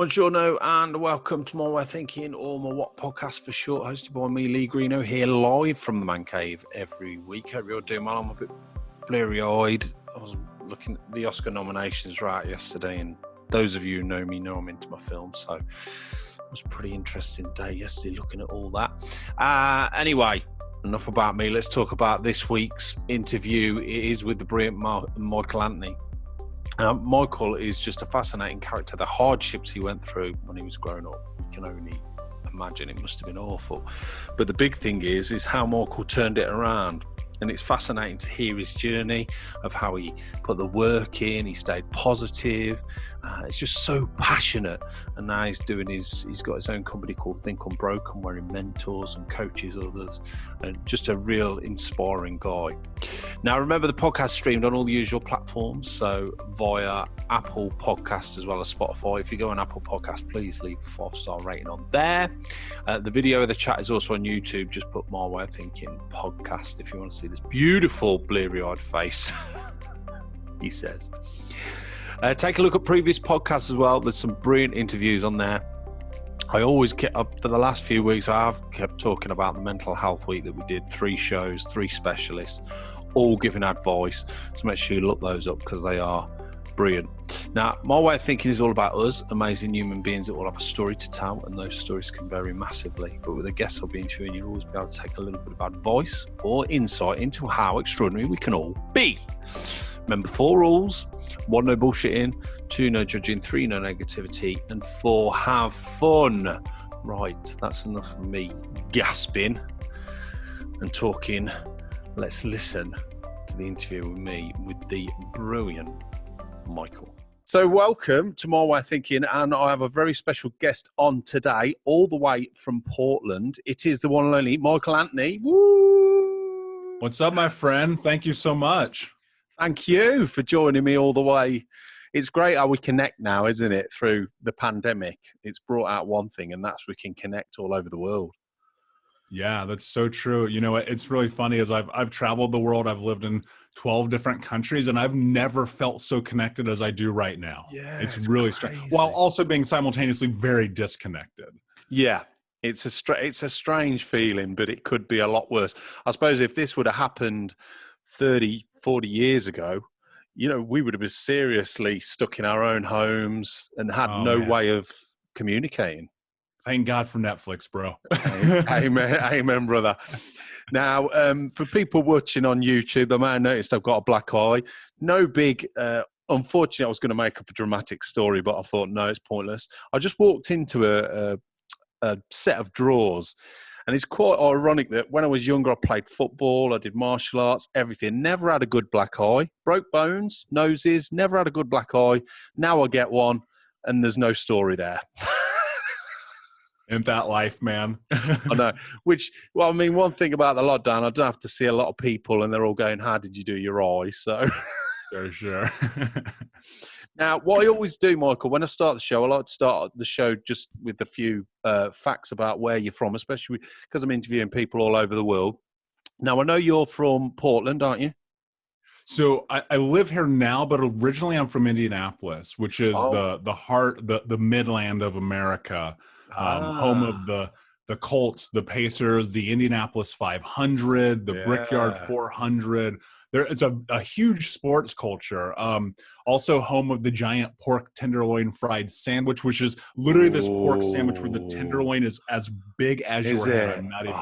Buongiorno and welcome to my way of thinking, or MWOT podcast for short, hosted by me, Lee Greeno, here live from the Man Cave every week. Hope you're doing well. I'm a bit bleary-eyed. I was looking at the Oscar nominations right yesterday, and those of you who know me know I'm into my film, so it was a pretty interesting day yesterday looking at all that. Anyway, enough about me. Let's talk about this week's interview. It is with the brilliant Michael Anthony. Michael is just a fascinating character. The hardships he went through when he was growing up, you can only imagine it must have been awful. But the big thing is how Michael turned it around. And it's fascinating to hear his journey of how he put the work in, he stayed positive. It's just so passionate. And now he's got his own company called Think Unbroken, where he mentors and coaches others. And just a real inspiring guy. Now, remember, the podcast streamed on all the usual platforms, so via Apple Podcasts as well as Spotify. If you go on Apple Podcasts, please leave a 5-star rating on there. The video of the chat is also on YouTube. Just put My Way of Thinking podcast if you want to see this beautiful bleary-eyed face, he says. Take a look at previous podcasts as well. There's some brilliant interviews on there. I always kept up for the last few weeks. I have kept talking about the mental health week that we did. 3 shows, 3 specialists, all giving advice. So make sure you look those up because they are brilliant. Now, My Way of Thinking is all about us, amazing human beings that will have a story to tell, and those stories can vary massively. But with the guests I'll be interviewing, you'll always be able to take a little bit of advice or insight into how extraordinary we can all be. Remember 4 rules: 1, no bullshitting; 2, no judging; 3, no negativity; and 4, have fun. Right, that's enough of me gasping and talking. Let's listen to the interview with me with the brilliant Michael. So welcome to My Way of Thinking, and I have a very special guest on today, all the way from Portland. It is the one and only Michael Anthony. Woo! What's up, my friend? Thank you so much. Thank you for joining me all the way. It's great how we connect now, isn't it? Through the pandemic, it's brought out one thing, and that's we can connect all over the world. Yeah, that's so true. You know, it's really funny as I've traveled the world. I've lived in 12 different countries, and I've never felt so connected as I do right now. Yeah, it's really strange, while also being simultaneously very disconnected. Yeah, it's a strange feeling, but it could be a lot worse. I suppose if this would have happened 30, 40 years ago, you know, we would have been seriously stuck in our own homes and had no way of communicating. Thank God for Netflix, bro. Amen, brother. Now, for people watching on YouTube, they may have noticed I've got a black eye. No big, unfortunately, I was going to make up a dramatic story, but I thought, no, it's pointless. I just walked into a set of drawers, and it's quite ironic that when I was younger, I played football, I did martial arts, everything. Never had a good black eye. Broke bones, noses, never had a good black eye. Now I get one, and there's no story there. In that life, man. I know. Well, I mean, one thing about the lockdown, I don't have to see a lot of people, and they're all going, "How did you do your eyes?" So, sure. Now, what I always do, Michael, when I start the show, I like to start the show just with a few facts about where you're from, especially because I'm interviewing people all over the world. Now, I know you're from Portland, aren't you? So I live here now, but originally I'm from Indianapolis, which is the heart, the midland of America. Home of the Colts, the Pacers, the Indianapolis 500, the Brickyard 400. It's a huge sports culture. Also home of the giant pork tenderloin fried sandwich, which is literally this pork sandwich where the tenderloin is as big as your head. I'm not even.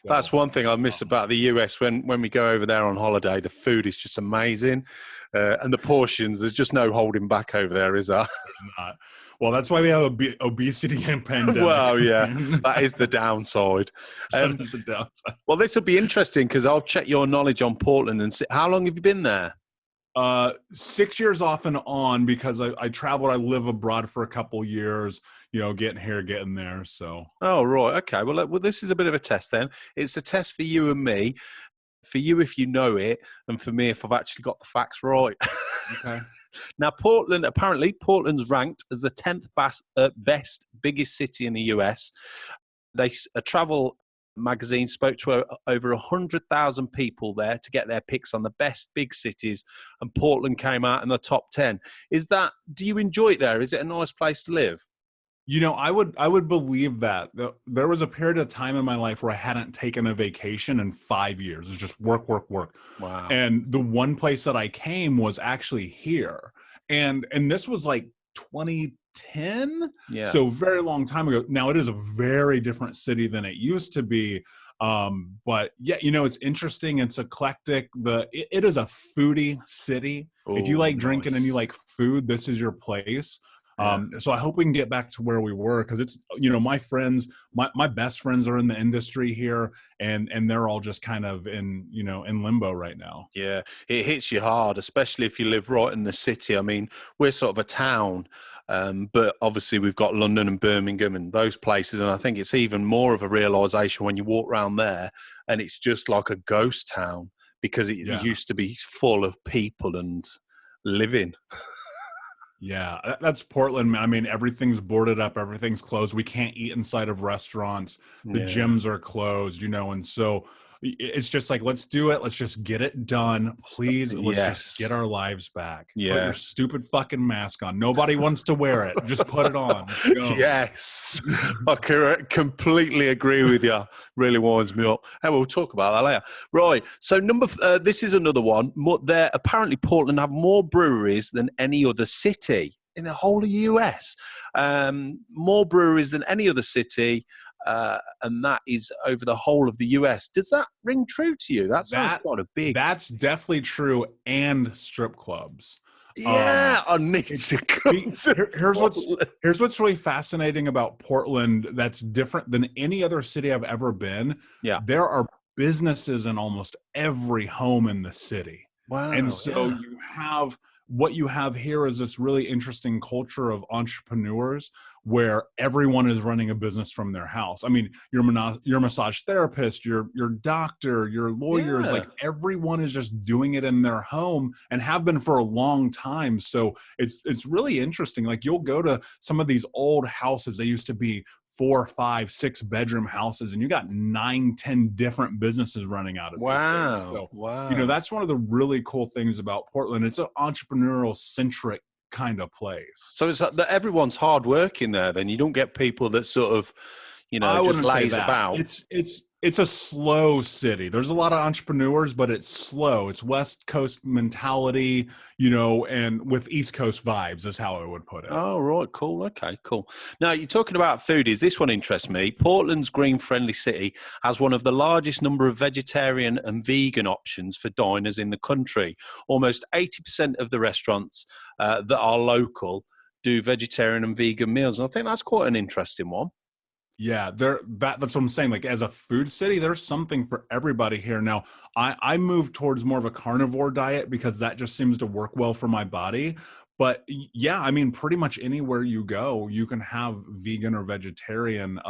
That's one thing I miss about the US. When we go over there on holiday, the food is just amazing. And the portions, there's just no holding back over there, is there? Not. Well, that's why we have obesity and pandemic. Well, yeah, that is the downside. That is the downside. Well, this will be interesting because I'll check your knowledge on Portland and see. How long have you been there? 6 years off and on, because I traveled. I live abroad for a couple years, you know, getting here, getting there. So. Oh, right. Okay. Well, this is a bit of a test then. It's a test for you and me. For you, if you know it, and for me, if I've actually got the facts right. Okay. Now, Portland's ranked as the 10th best biggest city in the US. A travel magazine spoke to over 100,000 people there to get their picks on the best big cities, and Portland came out in the top 10. Do you enjoy it there? Is it a nice place to live? I would believe that. There was a period of time in my life where I hadn't taken a vacation in 5 years. It was just work, work, work. Wow. And the one place that I came was actually here. And this was like 2010. Yeah. So very long time ago. Now it is a very different city than it used to be. But yeah, it's interesting. It's eclectic. It is a foodie city. If you Oh, like drinking and you nice. like food, this is your place. Yeah. So I hope we can get back to where we were, because it's, my friends, my best friends are in the industry here, and they're all just kind of in limbo right now. Yeah, it hits you hard, especially if you live right in the city. I mean, we're sort of a town, but obviously we've got London and Birmingham and those places. And I think it's even more of a realization when you walk around there and it's just like a ghost town, because it Yeah. used to be full of people and living. Yeah, that's Portland. I mean, everything's boarded up, everything's closed. We can't eat inside of restaurants. The Yeah. gyms are closed, and so it's just like, let's do it. Let's just get it done. Please, let's just get our lives back. Yeah. Put your stupid fucking mask on. Nobody wants to wear it. Just put it on. Let's go. Yes. I completely agree with you. Really winds me up. And we'll talk about that later. Right. So this is another one. Apparently Portland have more breweries than any other city in the whole of the US. More breweries than any other city. And that is over the whole of the US. Does that ring true to you? That sounds quite a big. That's definitely true. And strip clubs. Yeah, I need to come here's what's really fascinating about Portland that's different than any other city I've ever been. Yeah. There are businesses in almost every home in the city. Wow. And so what you have here is this really interesting culture of entrepreneurs where everyone is running a business from their house. I mean, your massage therapist, your doctor, your lawyers, like everyone is just doing it in their home and have been for a long time. So it's really interesting. Like, you'll go to some of these old houses. They used to be 4, 5, 6 bedroom houses, and you got 9, 10 different businesses running out of these things. So, wow. That's one of the really cool things about Portland. It's an entrepreneurial centric kind of place. So it's like that everyone's hard working there. Then you don't get people that sort of, just lays about. It's a slow city. There's a lot of entrepreneurs, but it's slow. It's West Coast mentality, and with East Coast vibes is how I would put it. Oh, right. Cool. Okay, cool. Now, you're talking about foodies. This one interests me. Portland's green-friendly city has one of the largest number of vegetarian and vegan options for diners in the country. Almost 80% of the restaurants that are local do vegetarian and vegan meals. And I think that's quite an interesting one. Yeah, that's what I'm saying. Like, as a food city, there's something for everybody here. Now, I moved towards more of a carnivore diet because that just seems to work well for my body. But yeah, I mean, pretty much anywhere you go, you can have vegan or vegetarian.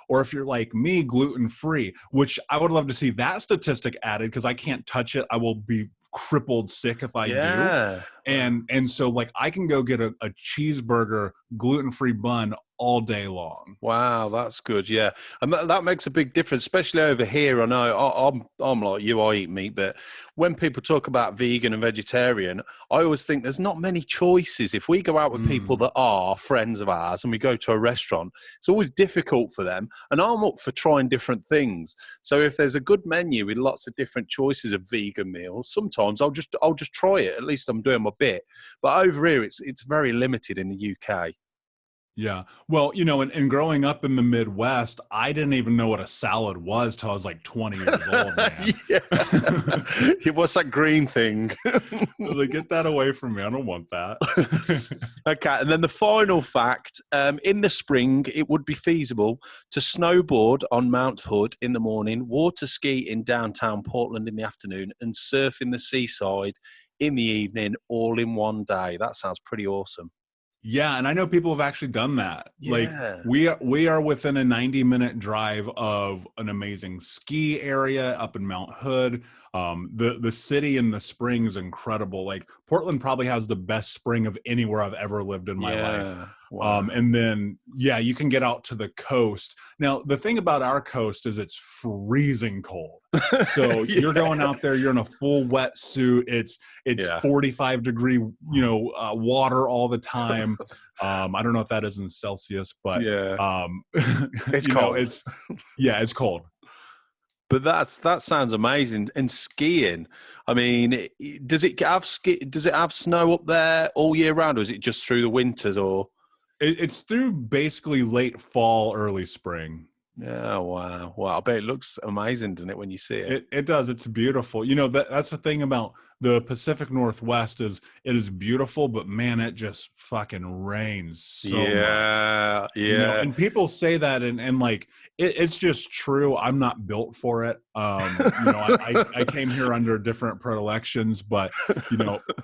Or if you're like me, gluten-free, which I would love to see that statistic added, because I can't touch it. I will be crippled sick if I do. And so, like, I can go get a cheeseburger, gluten-free bun all day long. Wow, that's good. Yeah, and that makes a big difference, especially over here. I know I'm like you, I eat meat, but when people talk about vegan and vegetarian, I always think there's not many choices. If we go out with people that are friends of ours and we go to a restaurant, it's always difficult for them. And I'm up for trying different things. So if there's a good menu with lots of different choices of vegan meals, sometimes I'll just try it. At least I'm doing my bit. But over here, it's very limited in the UK. Yeah. Well, and growing up in the Midwest, I didn't even know what a salad was till I was like 20 years old, man. Yeah. What's that green thing? Like, get that away from me. I don't want that. Okay. And then the final fact, in the spring, it would be feasible to snowboard on Mount Hood in the morning, water ski in downtown Portland in the afternoon, and surf in the seaside in the evening, all in one day. That sounds pretty awesome. Yeah, and I know people have actually done that. Yeah. Like, we are within a 90-minute drive of an amazing ski area up in Mount Hood. The city in the spring is incredible. Like, Portland probably has the best spring of anywhere I've ever lived in my life. Wow. And then, yeah, you can get out to the coast. Now, the thing about our coast is it's freezing cold. So you're going out there, you're in a full wetsuit. It's 45-degree, water all the time. I don't know what that is in Celsius, but it's cold. It's cold. But that sounds amazing. And skiing, I mean, does it have snow up there all year round, or is it just through the winters? Or it's through basically late fall, early spring. Yeah, wow. Well, I bet it looks amazing, doesn't it, when you see it? It does. It's beautiful. That's the thing about the Pacific Northwest is it is beautiful, but man, it just fucking rains so much. Yeah. And people say that and like it's just true. I'm not built for it. I came here under different predilections, but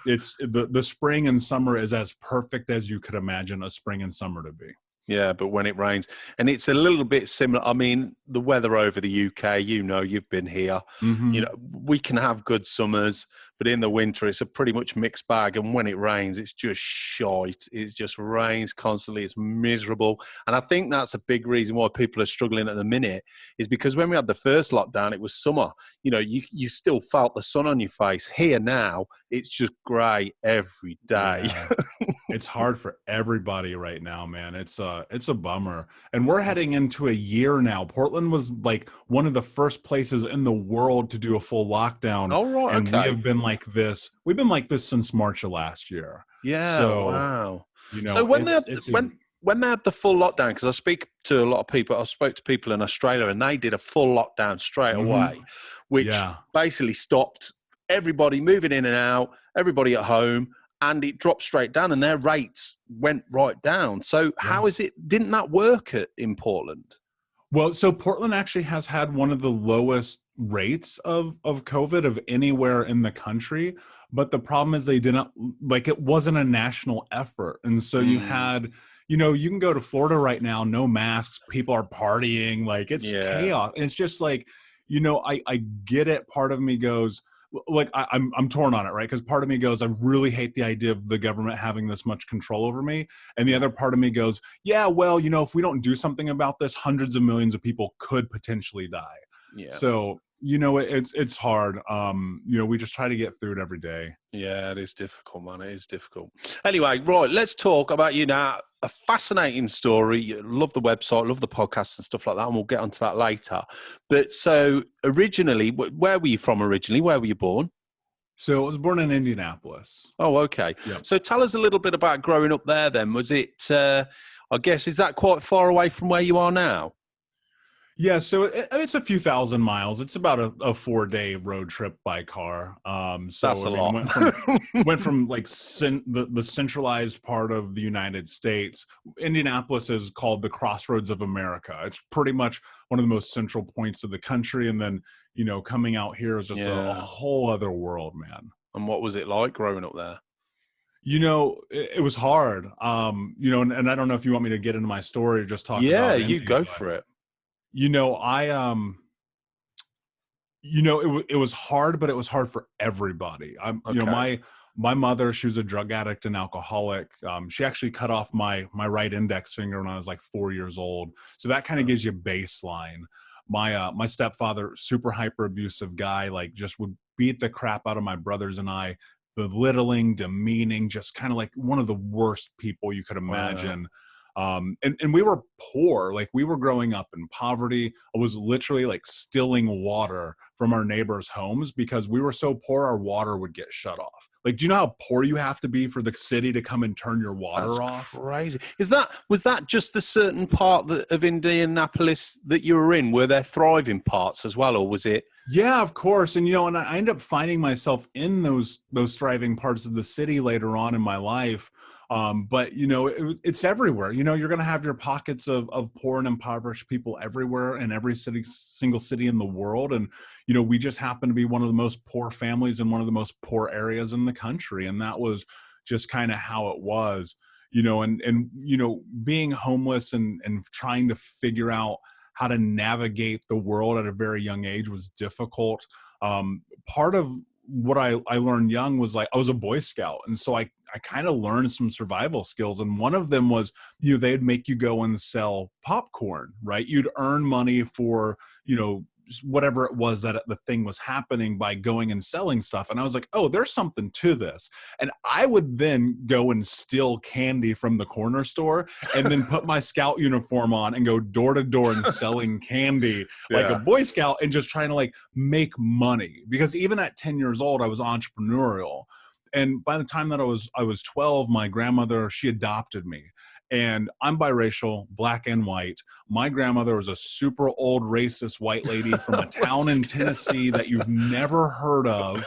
it's the spring and summer is as perfect as you could imagine a spring and summer to be. Yeah, but when it rains, and it's a little bit similar. I mean, the weather over the UK, you've been here. Mm-hmm. We can have good summers, but in the winter, it's a pretty much mixed bag. And when it rains, it's just shite. It just rains constantly. It's miserable. And I think that's a big reason why people are struggling at the minute is because when we had the first lockdown, it was summer. You still felt the sun on your face. Here now, it's just grey every day. Yeah. It's hard for everybody right now, man. It's a bummer. And we're heading into a year now. Portland was like one of the first places in the world to do a full lockdown. Oh, right. And okay. we have been like this. We've been like this since March of last year. Yeah. So, wow. So when they had the full lockdown, because I speak to a lot of people, I spoke to people in Australia and they did a full lockdown straight away, which basically stopped everybody moving in and out, everybody at home, and it dropped straight down and their rates went right down. So how is it, didn't that work in Portland? Well, so Portland actually has had one of the lowest rates of COVID of anywhere in the country. But the problem is it wasn't a national effort. And so you had, you can go to Florida right now, no masks, people are partying, like it's chaos. It's just like, I get it. Part of me goes, like I'm torn on it, right? Because part of me goes, I really hate the idea of the government having this much control over me, and the other part of me goes, yeah, well, if we don't do something about this, hundreds of millions of people could potentially die. Yeah. So it's hard. We just try to get through it every day. Yeah, it is difficult, man. It is difficult. Anyway, right, let's talk about you now. A fascinating story. You love the website, love the podcast and stuff like that, and we'll get onto that later. But so originally, where were you from originally? Where were you born? So I was born in Indianapolis. Oh, okay. Yep. So tell us a little bit about growing up there then. Was it, I guess, is that quite far away from where you are now? Yeah, so it's a few thousand miles. It's about a 4-day road trip by car. So that's a lot. Went from like the centralized part of the United States. Indianapolis is called the Crossroads of America. It's pretty much one of the most central points of the country. And then, coming out here is just a whole other world, man. And what was it like growing up there? It was hard. And I don't know if you want me to get into my story or just talk about it. Yeah, you go for it. It was hard, but it was hard for everybody. My mother, she was a drug addict and alcoholic. She actually cut off my right index finger when I was like 4 years old. So that kind of gives you a baseline. My stepfather, super hyper abusive guy, like just would beat the crap out of my brothers and I, belittling, demeaning, just kind of like one of the worst people you could imagine. Wow. And we were poor, like we were growing up in poverty. I was literally like stealing water from our neighbors' homes because we were so poor, our water would get shut off. Like, do you know how poor you have to be for the city to come and turn your water off? Crazy. Was that just the certain part of Indianapolis that you were in? Were there thriving parts as well, or was it? Yeah, of course. And, and I ended up finding myself in those thriving parts of the city later on in my life. But, it's everywhere. You're going to have your pockets of poor and impoverished people everywhere in every single city in the world. And, we just happen to be one of the most poor families in one of the most poor areas in the country. And that was just kind of how it was, and being homeless and trying to figure out how to navigate the world at a very young age was difficult. Part of what I learned young was like, I was a Boy Scout. And so I kind of learned some survival skills. And one of them was, they'd make you go and sell popcorn, right? You'd earn money for, whatever it was that the thing was happening by going and selling stuff. And I was like, oh, there's something to this. And I would then go and steal candy from the corner store and then put my scout uniform on and go door to door and selling candy like a Boy Scout and just trying to like make money. Because even at 10 years old, I was entrepreneurial. And by the time that I was 12, my grandmother, she adopted me. And I'm biracial, black and white. My grandmother was a super old racist white lady from a town in Tennessee that you've never heard of.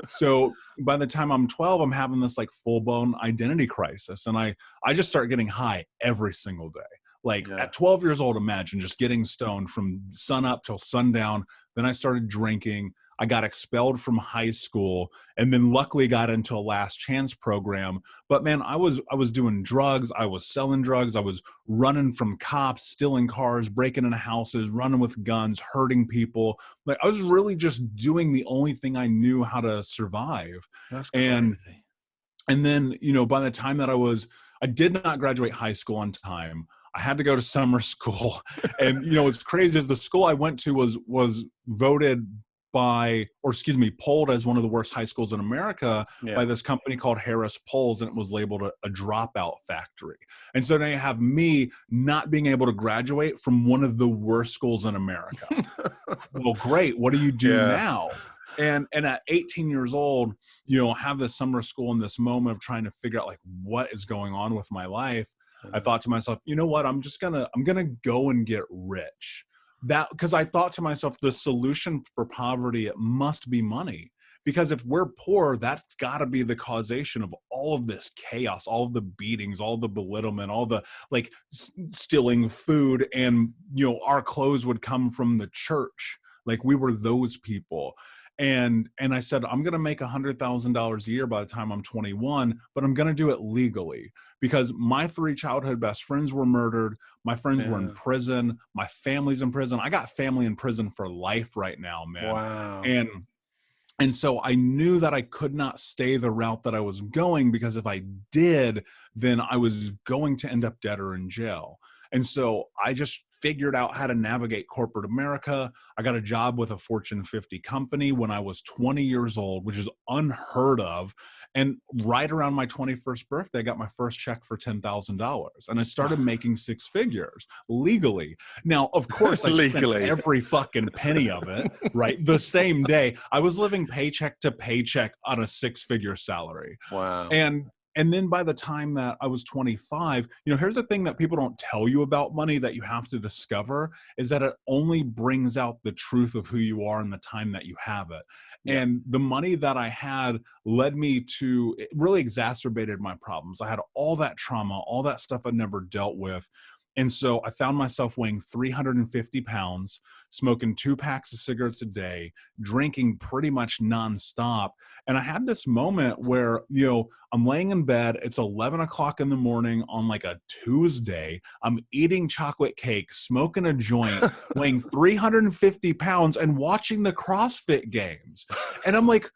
So by the time I'm 12, I'm having this like full-blown identity crisis. And I just start getting high every single day. Like at 12 years old, imagine just getting stoned from sun up till sundown. Then I started drinking. I got expelled from high school and then luckily got into a last chance program. But man, I was doing drugs. I was selling drugs. I was running from cops, stealing cars, breaking into houses, running with guns, hurting people. Like I was really just doing the only thing I knew how to survive. That's crazy. And then, by the time that I did not graduate high school on time. I had to go to summer school. And, what's crazy is the school I went to was voted polled as one of the worst high schools in America by this company called Harris Polls, and it was labeled a dropout factory. And so they have me not being able to graduate from one of the worst schools in America. Well, great. What do you do now? And at 18 years old, have this summer school in this moment of trying to figure out like what is going on with my life. I thought to myself, you know what? I'm gonna go and get rich. Because I thought to myself, the solution for poverty, it must be money. Because if we're poor, that's got to be the causation of all of this chaos, all of the beatings, all the belittlement, all the like stealing food, and our clothes would come from the church. Like we were those people. And I said, I'm going to make $100,000 a year by the time I'm 21, but I'm going to do it legally because my 3 childhood best friends were murdered. My friends were in prison. My family's in prison. I got family in prison for life right now, man. Wow. And so I knew that I could not stay the route that I was going because if I did, then I was going to end up dead or in jail. And so I just figured out how to navigate corporate America. I got a job with a Fortune 50 company when I was 20 years old, which is unheard of. And right around my 21st birthday, I got my first check for $10,000. And I started making 6 figures legally. Now, of course, I spent every fucking penny of it, right? The same day. I was living paycheck to paycheck on a 6-figure salary. Wow. And then by the time that I was 25, here's the thing that people don't tell you about money that you have to discover is that it only brings out the truth of who you are in the time that you have it. Yeah. And the money that I had led me to, it really exacerbated my problems. I had all that trauma, all that stuff I'd never dealt with. And so I found myself weighing 350 pounds, smoking 2 packs of cigarettes a day, drinking pretty much nonstop. And I had this moment where, I'm laying in bed. It's 11 o'clock in the morning on like a Tuesday. I'm eating chocolate cake, smoking a joint, weighing 350 pounds and watching the CrossFit games. And I'm like,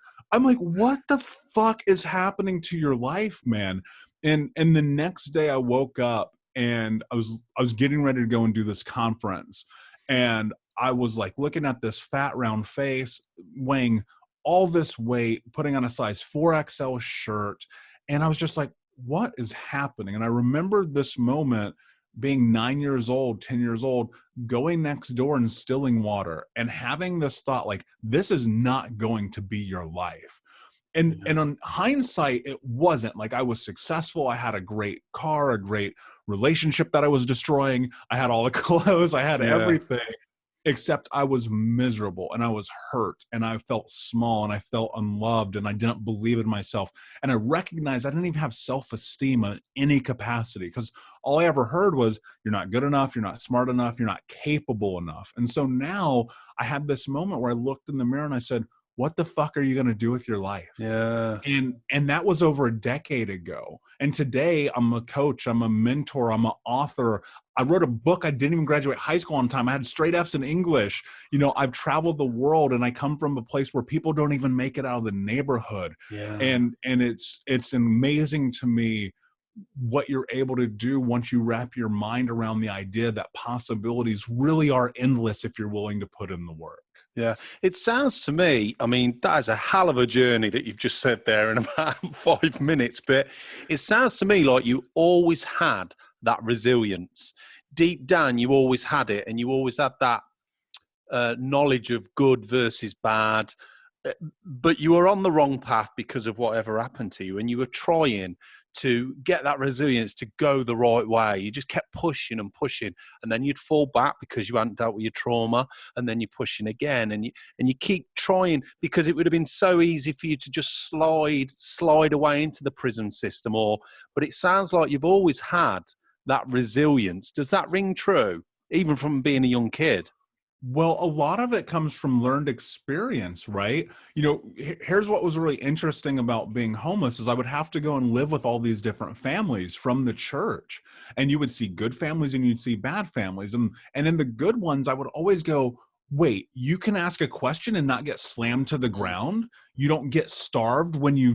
what the fuck is happening to your life, man? And the next day I woke up, and I was getting ready to go and do this conference. And I was like looking at this fat round face, weighing all this weight, putting on a size 4XL shirt. And I was just like, what is happening? And I remember this moment being 9 years old, 10 years old, going next door and stealing water and having this thought like, this is not going to be your life. And on hindsight, it wasn't. Like I was successful. I had a great car, a great relationship that I was destroying. I had all the clothes. I had everything, except I was miserable and I was hurt and I felt small and I felt unloved and I didn't believe in myself. And I recognized I didn't even have self-esteem in any capacity because all I ever heard was, you're not good enough, you're not smart enough, you're not capable enough. And so now I had this moment where I looked in the mirror and I said, what the fuck are you going to do with your life? Yeah. And that was over a decade ago. And today I'm a coach, I'm a mentor, I'm an author. I wrote a book. I didn't even graduate high school on time. I had straight F's in English. You know, I've traveled the world, and I come from a place where people don't even make it out of the neighborhood. Yeah. And it's amazing to me what you're able to do once you wrap your mind around the idea that possibilities really are endless if you're willing to put in the work. Yeah, it sounds to me, I mean, that is a hell of a journey that you've just said there in about 5 minutes, but it sounds to me like you always had that resilience. Deep down, you always had it, and you always had that knowledge of good versus bad, but you were on the wrong path because of whatever happened to you, and you were trying to get that resilience to go the right way. You just kept pushing and pushing, and then you'd fall back because you hadn't dealt with your trauma, and then you're pushing again, and you keep trying, because it would have been so easy for you to just slide away into the prison system. But it sounds like you've always had that resilience. Does that ring true, even from being a young kid? Well, a lot of it comes from learned experience, right? You know, here's what was really interesting about being homeless is I would have to go and live with all these different families from the church. And you would see good families and you'd see bad families. And in the good ones, I would always go, wait, you can ask a question and not get slammed to the ground. You don't get starved when you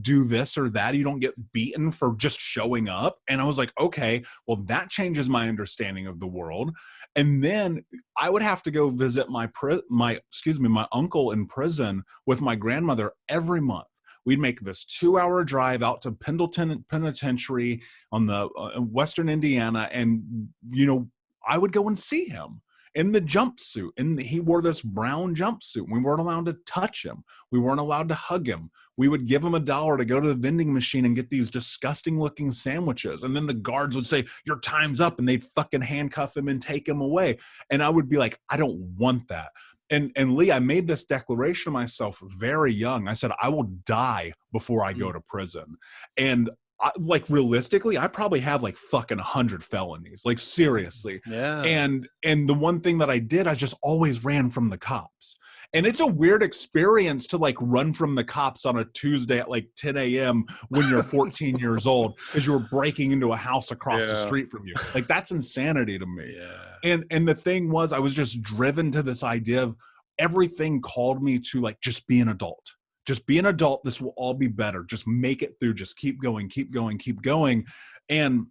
do this or that. You don't get beaten for just showing up. And I was like, okay, well, that changes my understanding of the world. And then I would have to go visit my uncle in prison with my grandmother every month. We'd make this 2-hour drive out to Pendleton Penitentiary on the Western Indiana. And, you know, I would go and see him in the jumpsuit, and he wore this brown jumpsuit. We weren't allowed to touch him. We weren't allowed to hug him. We would give him $1 to go to the vending machine and get these disgusting looking sandwiches. And then the guards would say, your time's up, and they'd fucking handcuff him and take him away. And I would be like, I don't want that. And Lee, I made this declaration to myself very young. I said, I will die before I go to prison. And realistically, I probably have like fucking 100 felonies, like seriously. Yeah. And the one thing that I did, I just always ran from the cops. And it's a weird experience to like run from the cops on a Tuesday at like 10 a.m. when you're 14 years old, because you were breaking into a house across the street from you. Like, that's insanity to me. Yeah. And the thing was, I was just driven to this idea of everything called me to like, just be an adult. Just be an adult. This will all be better. Just make it through. Just keep going, keep going, keep going. And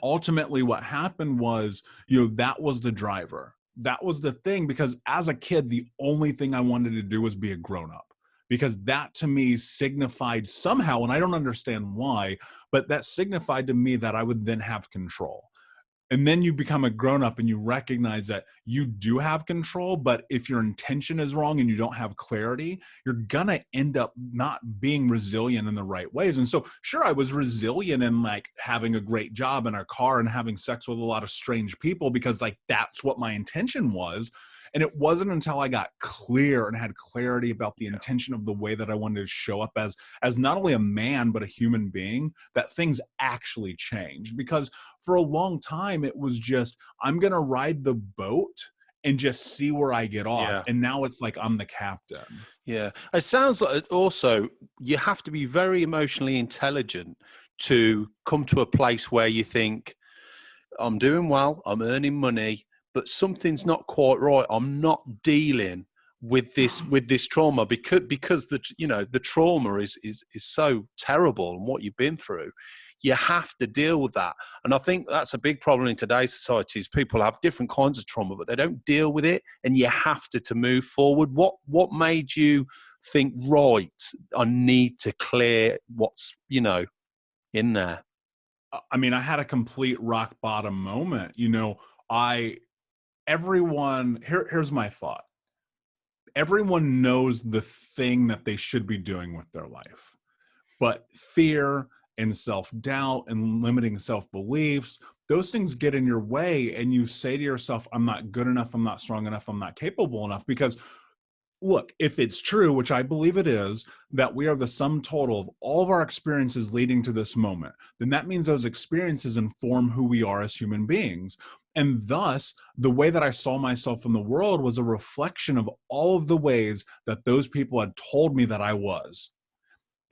ultimately what happened was, you know, that was the driver. That was the thing, because as a kid, the only thing I wanted to do was be a grown-up, because that to me signified somehow, and I don't understand why, but that signified to me that I would then have control. And then you become a grown-up and you recognize that you do have control, but if your intention is wrong and you don't have clarity, you're gonna end up not being resilient in the right ways. And so, sure, I was resilient in like having a great job and a car and having sex with a lot of strange people, because like that's what my intention was. And it wasn't until I got clear and had clarity about the intention of the way that I wanted to show up as not only a man, but a human being, that things actually changed. Because for a long time, it was just, I'm going to ride the boat and just see where I get off. Yeah. And now it's like I'm the captain. Yeah. It sounds like also you have to be very emotionally intelligent to come to a place where you think, I'm doing well, I'm earning money, but something's not quite right. I'm not dealing with this trauma, because the trauma is so terrible, and what you've been through, you have to deal with that. And I think that's a big problem in today's society, is people have different kinds of trauma, but they don't deal with it, and you have to move forward. What made you think, right, I need to clear what's in there? I mean, I had a complete rock bottom moment. Here's my thought. Everyone knows the thing that they should be doing with their life, but fear and self-doubt and limiting self-beliefs, those things get in your way, and you say to yourself, I'm not good enough, I'm not strong enough, I'm not capable enough. Because look, if it's true, which I believe it is, that we are the sum total of all of our experiences leading to this moment, then that means those experiences inform who we are as human beings. And thus, the way that I saw myself in the world was a reflection of all of the ways that those people had told me that I was.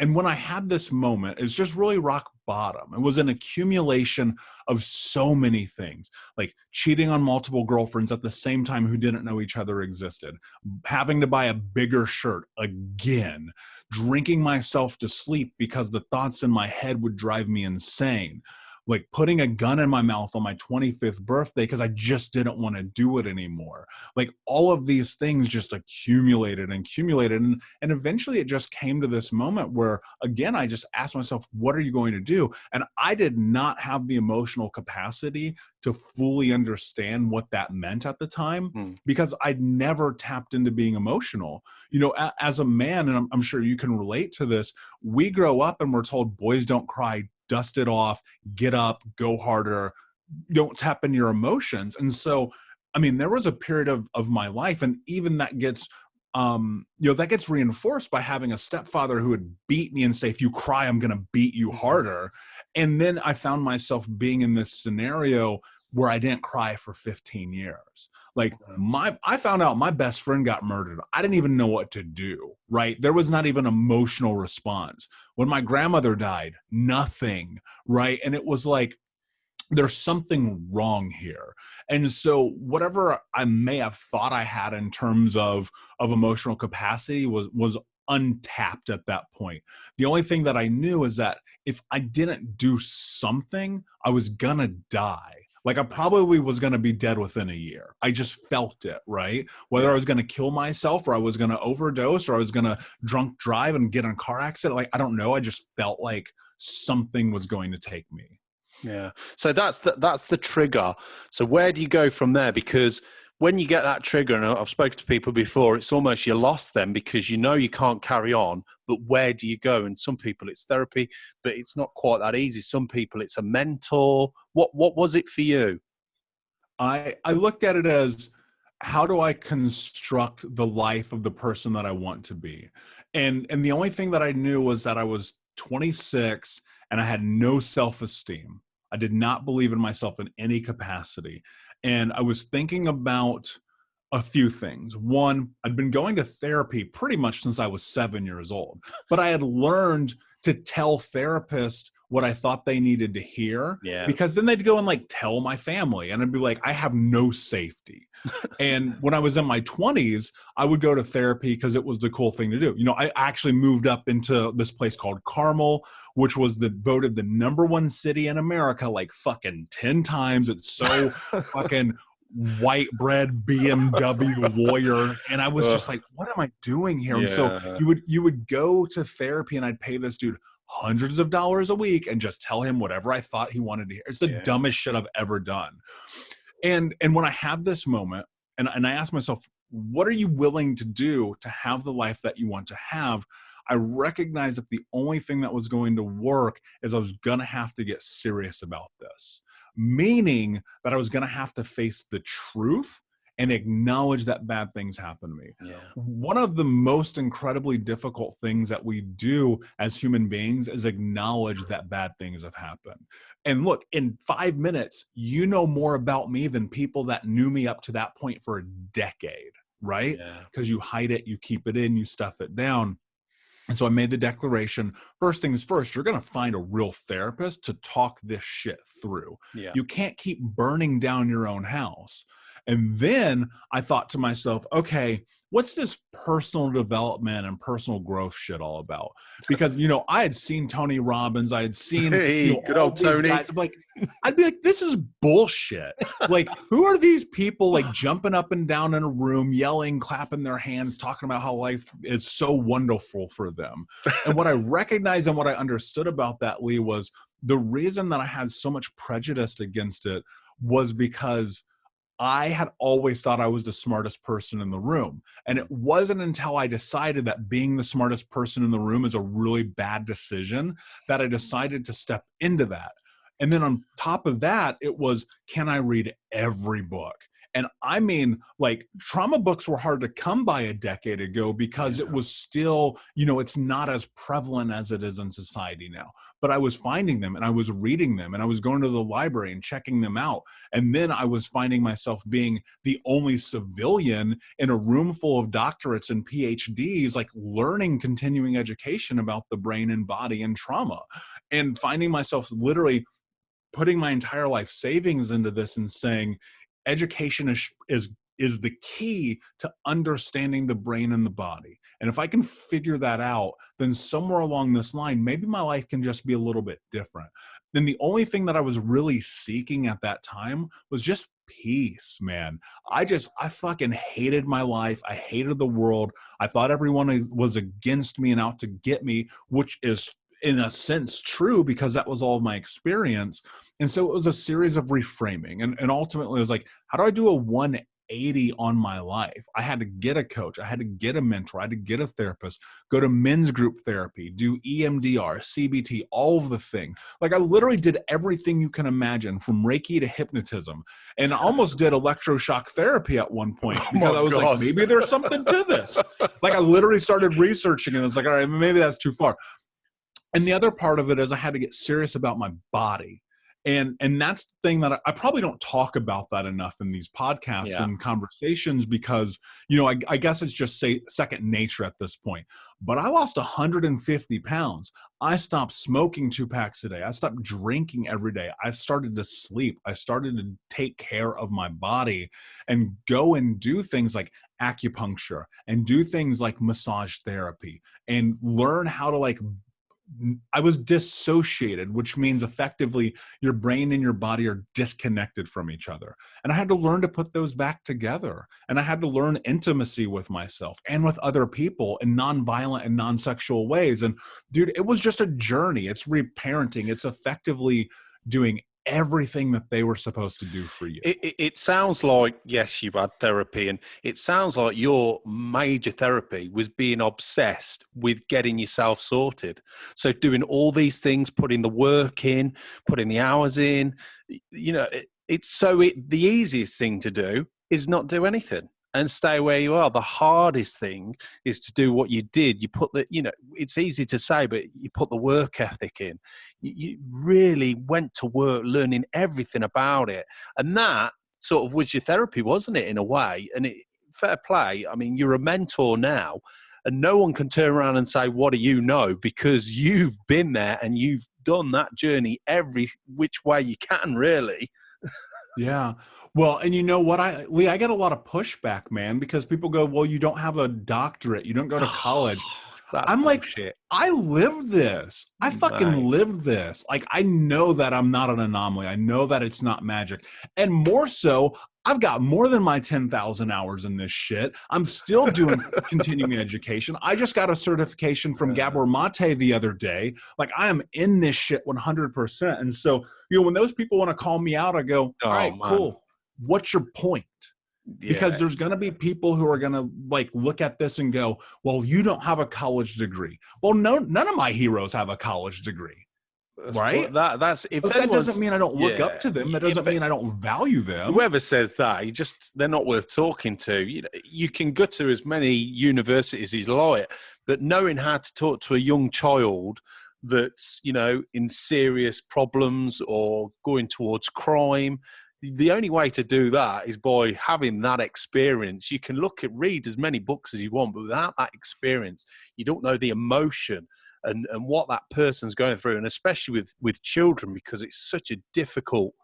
And when I had this moment, it's just really rock bottom. It was an accumulation of so many things, like cheating on multiple girlfriends at the same time who didn't know each other existed, having to buy a bigger shirt again, drinking myself to sleep because the thoughts in my head would drive me insane, like putting a gun in my mouth on my 25th birthday because I just didn't want to do it anymore. Like all of these things just accumulated and accumulated. And eventually it just came to this moment where, again, I just asked myself, what are you going to do? And I did not have the emotional capacity to fully understand what that meant at the time because I'd never tapped into being emotional. You know, as a man, and I'm sure you can relate to this, we grow up and we're told boys don't cry, dust it off, get up, go harder, don't tap into your emotions. And so, I mean, there was a period of my life, and even that gets, that gets reinforced by having a stepfather who would beat me and say, if you cry, I'm going to beat you harder. And then I found myself being in this scenario where I didn't cry for 15 years. Like I found out my best friend got murdered. I didn't even know what to do, right? There was not even emotional response. When my grandmother died, nothing, right? And it was like, there's something wrong here. And so whatever I may have thought I had in terms of emotional capacity was untapped at that point. The only thing that I knew is that if I didn't do something, I was gonna die. Like I probably was going to be dead within a year. I just felt it, right? Whether I was going to kill myself or I was going to overdose or I was going to drunk drive and get in a car accident. Like, I don't know. I just felt like something was going to take me. Yeah. So that's the trigger. So where do you go from there? Because when you get that trigger, and I've spoken to people before, it's almost you're lost then because you know you can't carry on, but where do you go? And some people it's therapy, but it's not quite that easy. Some people it's a mentor. What was it for you? I looked at it as, how do I construct the life of the person that I want to be? And the only thing that I knew was that I was 26 and I had no self-esteem. I did not believe in myself in any capacity. And I was thinking about a few things. One, I'd been going to therapy pretty much since I was 7 years old, but I had learned to tell therapists what I thought they needed to hear, because then they'd go and like tell my family and I'd be like, I have no safety. And when I was in my 20s, I would go to therapy because it was the cool thing to do. You know, I actually moved up into this place called Carmel, which was voted the #1 city in America like fucking 10 times. It's so fucking white bread BMW lawyer. And I was just like, what am I doing here? And so you would go to therapy and I'd pay this dude hundreds of dollars a week and just tell him whatever I thought he wanted to hear. It's the dumbest shit I've ever done. And when I had this moment and I asked myself, what are you willing to do to have the life that you want to have? I recognized that the only thing that was going to work is I was going to have to get serious about this, meaning that I was going to have to face the truth and acknowledge that bad things happen to me. One of the most incredibly difficult things that we do as human beings is acknowledge that bad things have happened. And look, in 5 minutes, you know more about me than people that knew me up to that point for a decade, right? Because you hide it, you keep it in, you stuff it down. And so I made the declaration, first things first, you're going to find a real therapist to talk this shit through. You can't keep burning down your own house. And then I thought to myself, okay, what's this personal development and personal growth shit all about? Because, you know, I had seen Tony Robbins. I had seen good old Tony. Guys. I'd be like, this is bullshit. Like, who are these people like jumping up and down in a room, yelling, clapping their hands, talking about how life is so wonderful for them? And what I recognized and what I understood about that, Lee, was the reason that I had so much prejudice against it was because I had always thought I was the smartest person in the room. And it wasn't until I decided that being the smartest person in the room is a really bad decision that I decided to step into that. And then on top of that, it was, can I read every book? And I mean, like, trauma books were hard to come by a decade ago because it was still, you know, it's not as prevalent as it is in society now. But I was finding them and I was reading them and I was going to the library and checking them out. And then I was finding myself being the only civilian in a room full of doctorates and PhDs, like learning continuing education about the brain and body and trauma, and finding myself literally putting my entire life savings into this and saying education is the key to understanding the brain and the body. And if I can figure that out, then somewhere along this line, maybe my life can just be a little bit different. Then the only thing that I was really seeking at that time was just peace, man. I fucking hated my life. I hated the world. I thought everyone was against me and out to get me, which is in a sense true because that was all of my experience. And so it was a series of reframing. And ultimately it was like, how do I do a 180 on my life? I had to get a coach. I had to get a mentor. I had to get a therapist, go to men's group therapy, do EMDR, CBT, all of the thing. Like, I literally did everything you can imagine, from Reiki to hypnotism, and almost did electroshock therapy at one point because I was like, maybe there's something to this. Like, I literally started researching and I was like, all right, maybe that's too far. And the other part of it is I had to get serious about my body. And that's the thing that I probably don't talk about that enough in these podcasts and conversations because, you know, I guess it's just second nature at this point. But I lost 150 pounds. I stopped smoking 2 packs a day. I stopped drinking every day. I started to sleep. I started to take care of my body and go and do things like acupuncture and do things like massage therapy and learn how to, like, I was dissociated, which means effectively your brain and your body are disconnected from each other. And I had to learn to put those back together. And I had to learn intimacy with myself and with other people in nonviolent and non-sexual ways. And dude, it was just a journey. It's reparenting. It's effectively doing everything that they were supposed to do for you. It sounds like, yes, you've had therapy, and it sounds like your major therapy was being obsessed with getting yourself sorted. So doing all these things, putting the work in, putting the hours in, you know, the easiest thing to do is not do anything and stay where you are. The hardest thing is to do what you did. You put it's easy to say, but you put the work ethic in. You really went to work learning everything about it. And that sort of was your therapy, wasn't it, in a way? And fair play. I mean, you're a mentor now, and no one can turn around and say, what do you know? Because you've been there and you've done that journey every which way you can, really. Yeah. Well, and you know what, Lee, I get a lot of pushback, man, because people go, well, you don't have a doctorate. You don't go to college. I'm like, bullshit. I live this. I fucking live this. Like, I know that I'm not an anomaly. I know that it's not magic. And more so, I've got more than my 10,000 hours in this shit. I'm still doing continuing education. I just got a certification from Gabor Mate the other day. Like, I am in this shit 100%. And so, you know, when those people want to call me out, I go, all right, cool. What's your point? Because there's going to be people who are going to, like, look at this and go, well, you don't have a college degree. Well, no, none of my heroes have a college degree. Right? That doesn't mean I don't look up to them. That doesn't mean I don't value them. Whoever says that, they're not worth talking to. You know, you can go to as many universities as you like, but knowing how to talk to a young child that's, you know, in serious problems or going towards crime, the only way to do that is by having that experience. You can read as many books as you want, but without that experience, you don't know the emotion and what that person's going through, and especially with children, because it's such a difficult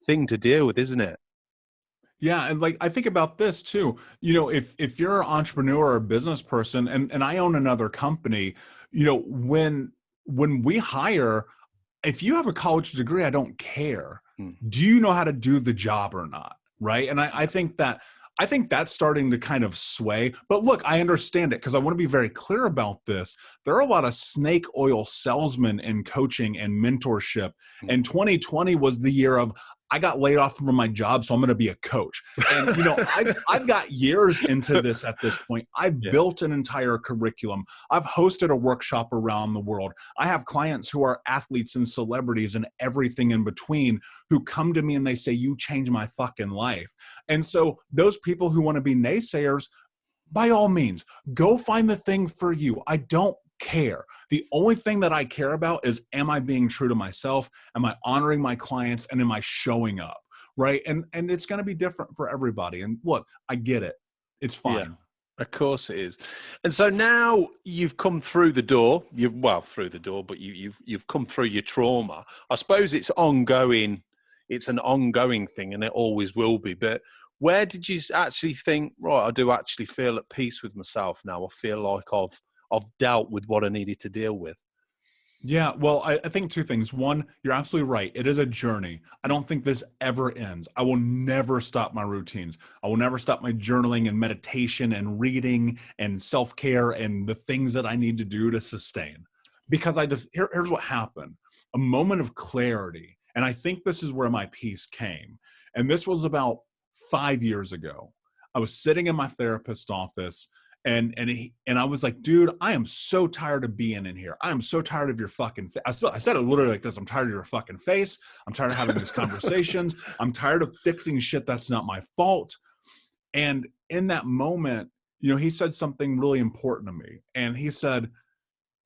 thing to deal with, isn't it? Yeah, and like, I think about this too. You know, if you're an entrepreneur or a business person, and I own another company, you know, when we hire, if you have a college degree, I don't care. Do you know how to do the job or not? Right. And I think that's starting to kind of sway. But look, I understand it, because I want to be very clear about this. There are a lot of snake oil salesmen in coaching and mentorship. And 2020 was the year of, I got laid off from my job, so I'm going to be a coach. And, you know, I've got years into this at this point. I've built an entire curriculum. I've hosted a workshop around the world. I have clients who are athletes and celebrities and everything in between who come to me and they say, you changed my fucking life. And so those people who want to be naysayers, by all means, go find the thing for you. I don't care. The only thing that I care about is, am I being true to myself? Am I honoring my clients? And am I showing up? Right. And it's going to be different for everybody. And look, I get it. It's fine. Yeah, of course it is. And so now you've come through the door, through the door, but you've come through your trauma. I suppose it's ongoing. It's an ongoing thing and it always will be. But where did you actually think, right, I do actually feel at peace with myself now. I feel like I've dealt with what I needed to deal with. Yeah, well, I think two things. One, you're absolutely right. It is a journey. I don't think this ever ends. I will never stop my routines. I will never stop my journaling and meditation and reading and self-care and the things that I need to do to sustain. Because here's what happened. A moment of clarity. And I think this is where my peace came. And this was about 5 years ago. I was sitting in my therapist's office and I was like, dude, I am so tired of being in here. I am so tired of your fucking face. I said it literally like this. I'm tired of your fucking face. I'm tired of having these conversations. I'm tired of fixing shit that's not my fault. And in that moment, you know, he said something really important to me. And he said,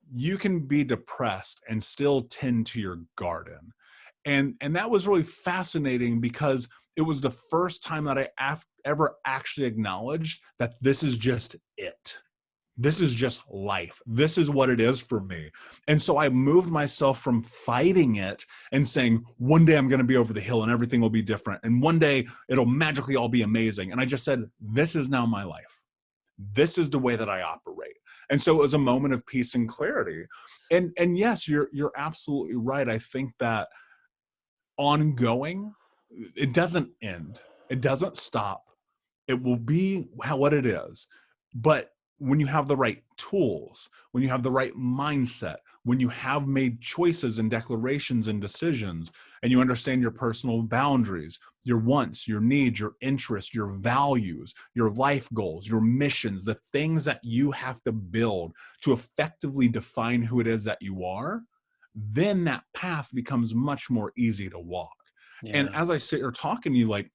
you can be depressed and still tend to your garden. And that was really fascinating because it was the first time that I ever actually acknowledged that this is just it. This is just life. This is what it is for me. And so I moved myself from fighting it and saying, one day I'm going to be over the hill and everything will be different. And one day it'll magically all be amazing. And I just said, this is now my life. This is the way that I operate. And so it was a moment of peace and clarity. And yes, you're absolutely right. I think that ongoing, it doesn't end. It doesn't stop. It will be what it is. But when you have the right tools, when you have the right mindset, when you have made choices and declarations and decisions, and you understand your personal boundaries, your wants, your needs, your interests, your values, your life goals, your missions, the things that you have to build to effectively define who it is that you are, then that path becomes much more easy to walk. Yeah. And as I sit here talking to you, like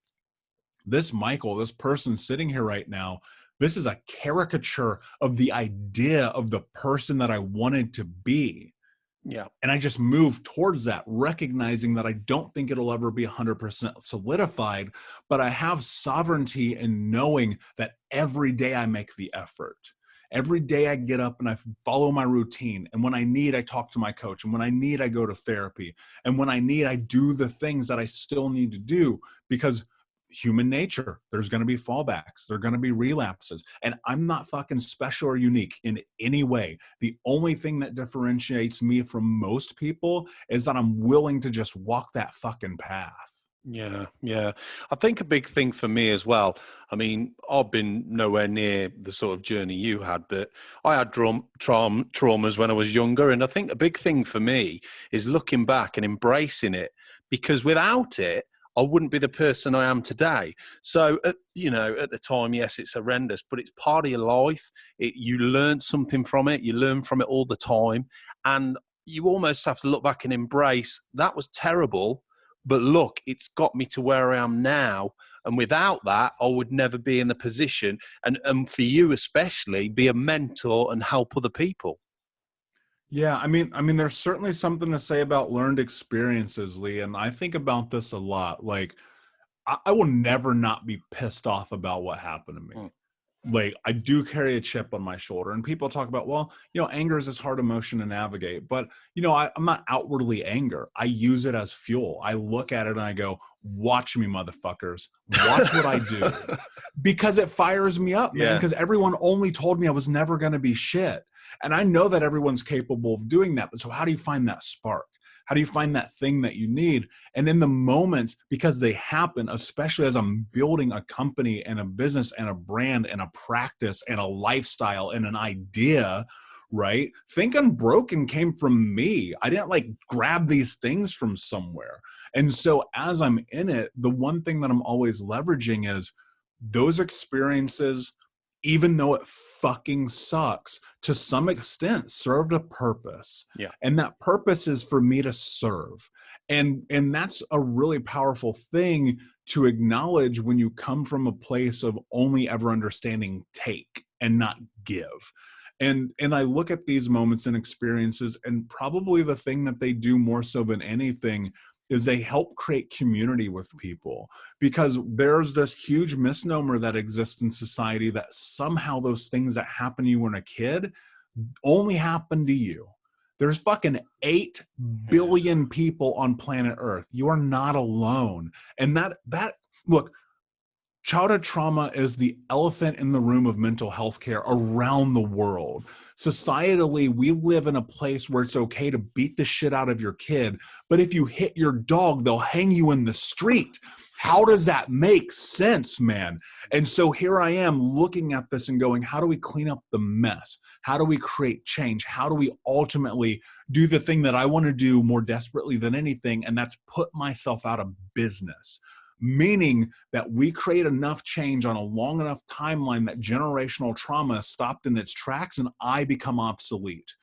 this Michael, this person sitting here right now, this is a caricature of the idea of the person that I wanted to be. Yeah. And I just moved towards that, recognizing that I don't think it'll ever be 100% solidified, but I have sovereignty in knowing that every day I make the effort. Every day I get up and I follow my routine. And when I need, I talk to my coach. And when I need, I go to therapy. And when I need, I do the things that I still need to do, because human nature, there's going to be fallbacks. There are going to be relapses. And I'm not fucking special or unique in any way. The only thing that differentiates me from most people is that I'm willing to just walk that fucking path. Yeah, yeah. I think a big thing for me as well, I mean, I've been nowhere near the sort of journey you had, but I had traumas when I was younger. And I think a big thing for me is looking back and embracing it, because without it, I wouldn't be the person I am today. So, you know, at the time, yes, it's horrendous, but it's part of your life. You learn something from it. You learn from it all the time. And you almost have to look back and embrace, that was terrible, but look, it's got me to where I am now. And without that, I would never be in the position. And for you especially, be a mentor and help other people. Yeah, I mean, there's certainly something to say about learned experiences, Lee. And I think about this a lot. Like, I will never not be pissed off about what happened to me. Like, I do carry a chip on my shoulder, and people talk about, well, you know, anger is this hard emotion to navigate, but you know, I'm not outwardly anger. I use it as fuel. I look at it and I go, watch me, motherfuckers, watch what I do, because it fires me up, man. Because everyone only told me I was never going to be shit. And I know that everyone's capable of doing that. But so how do you find that spark? How do you find that thing that you need? And in the moments, because they happen, especially as I'm building a company and a business and a brand and a practice and a lifestyle and an idea, right? Think Unbroken came from me. I didn't like grab these things from somewhere. And so as I'm in it, the one thing that I'm always leveraging is those experiences, even though it fucking sucks, to some extent served a purpose. Yeah. And that purpose is for me to serve. And that's a really powerful thing to acknowledge when you come from a place of only ever understanding take and not give. And I look at these moments and experiences, and probably the thing that they do more so than anything is they help create community with people, because there's this huge misnomer that exists in society that somehow those things that happen to you when a kid only happen to you. There's fucking 8 billion people on planet Earth. You are not alone. And that look, childhood trauma is the elephant in the room of mental health care around the world. Societally, we live in a place where it's okay to beat the shit out of your kid, but if you hit your dog, they'll hang you in the street. How does that make sense, man? And so here I am looking at this and going, how do we clean up the mess? How do we create change? How do we ultimately do the thing that I want to do more desperately than anything, and that's put myself out of business? Meaning that we create enough change on a long enough timeline that generational trauma is stopped in its tracks and I become obsolete.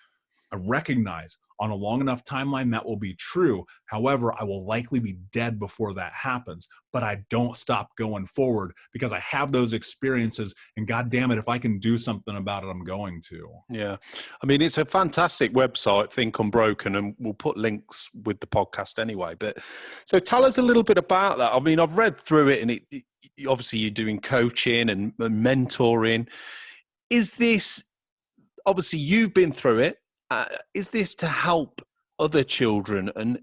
I recognize on a long enough timeline that will be true. However, I will likely be dead before that happens, but I don't stop going forward because I have those experiences, and God damn it, if I can do something about it, I'm going to. Yeah. I mean, it's a fantastic website, Think Unbroken, and we'll put links with the podcast anyway. But so tell us a little bit about that. I mean, I've read through it, and it obviously you're doing coaching and mentoring. Is this, obviously you've been through it, is this to help other children? And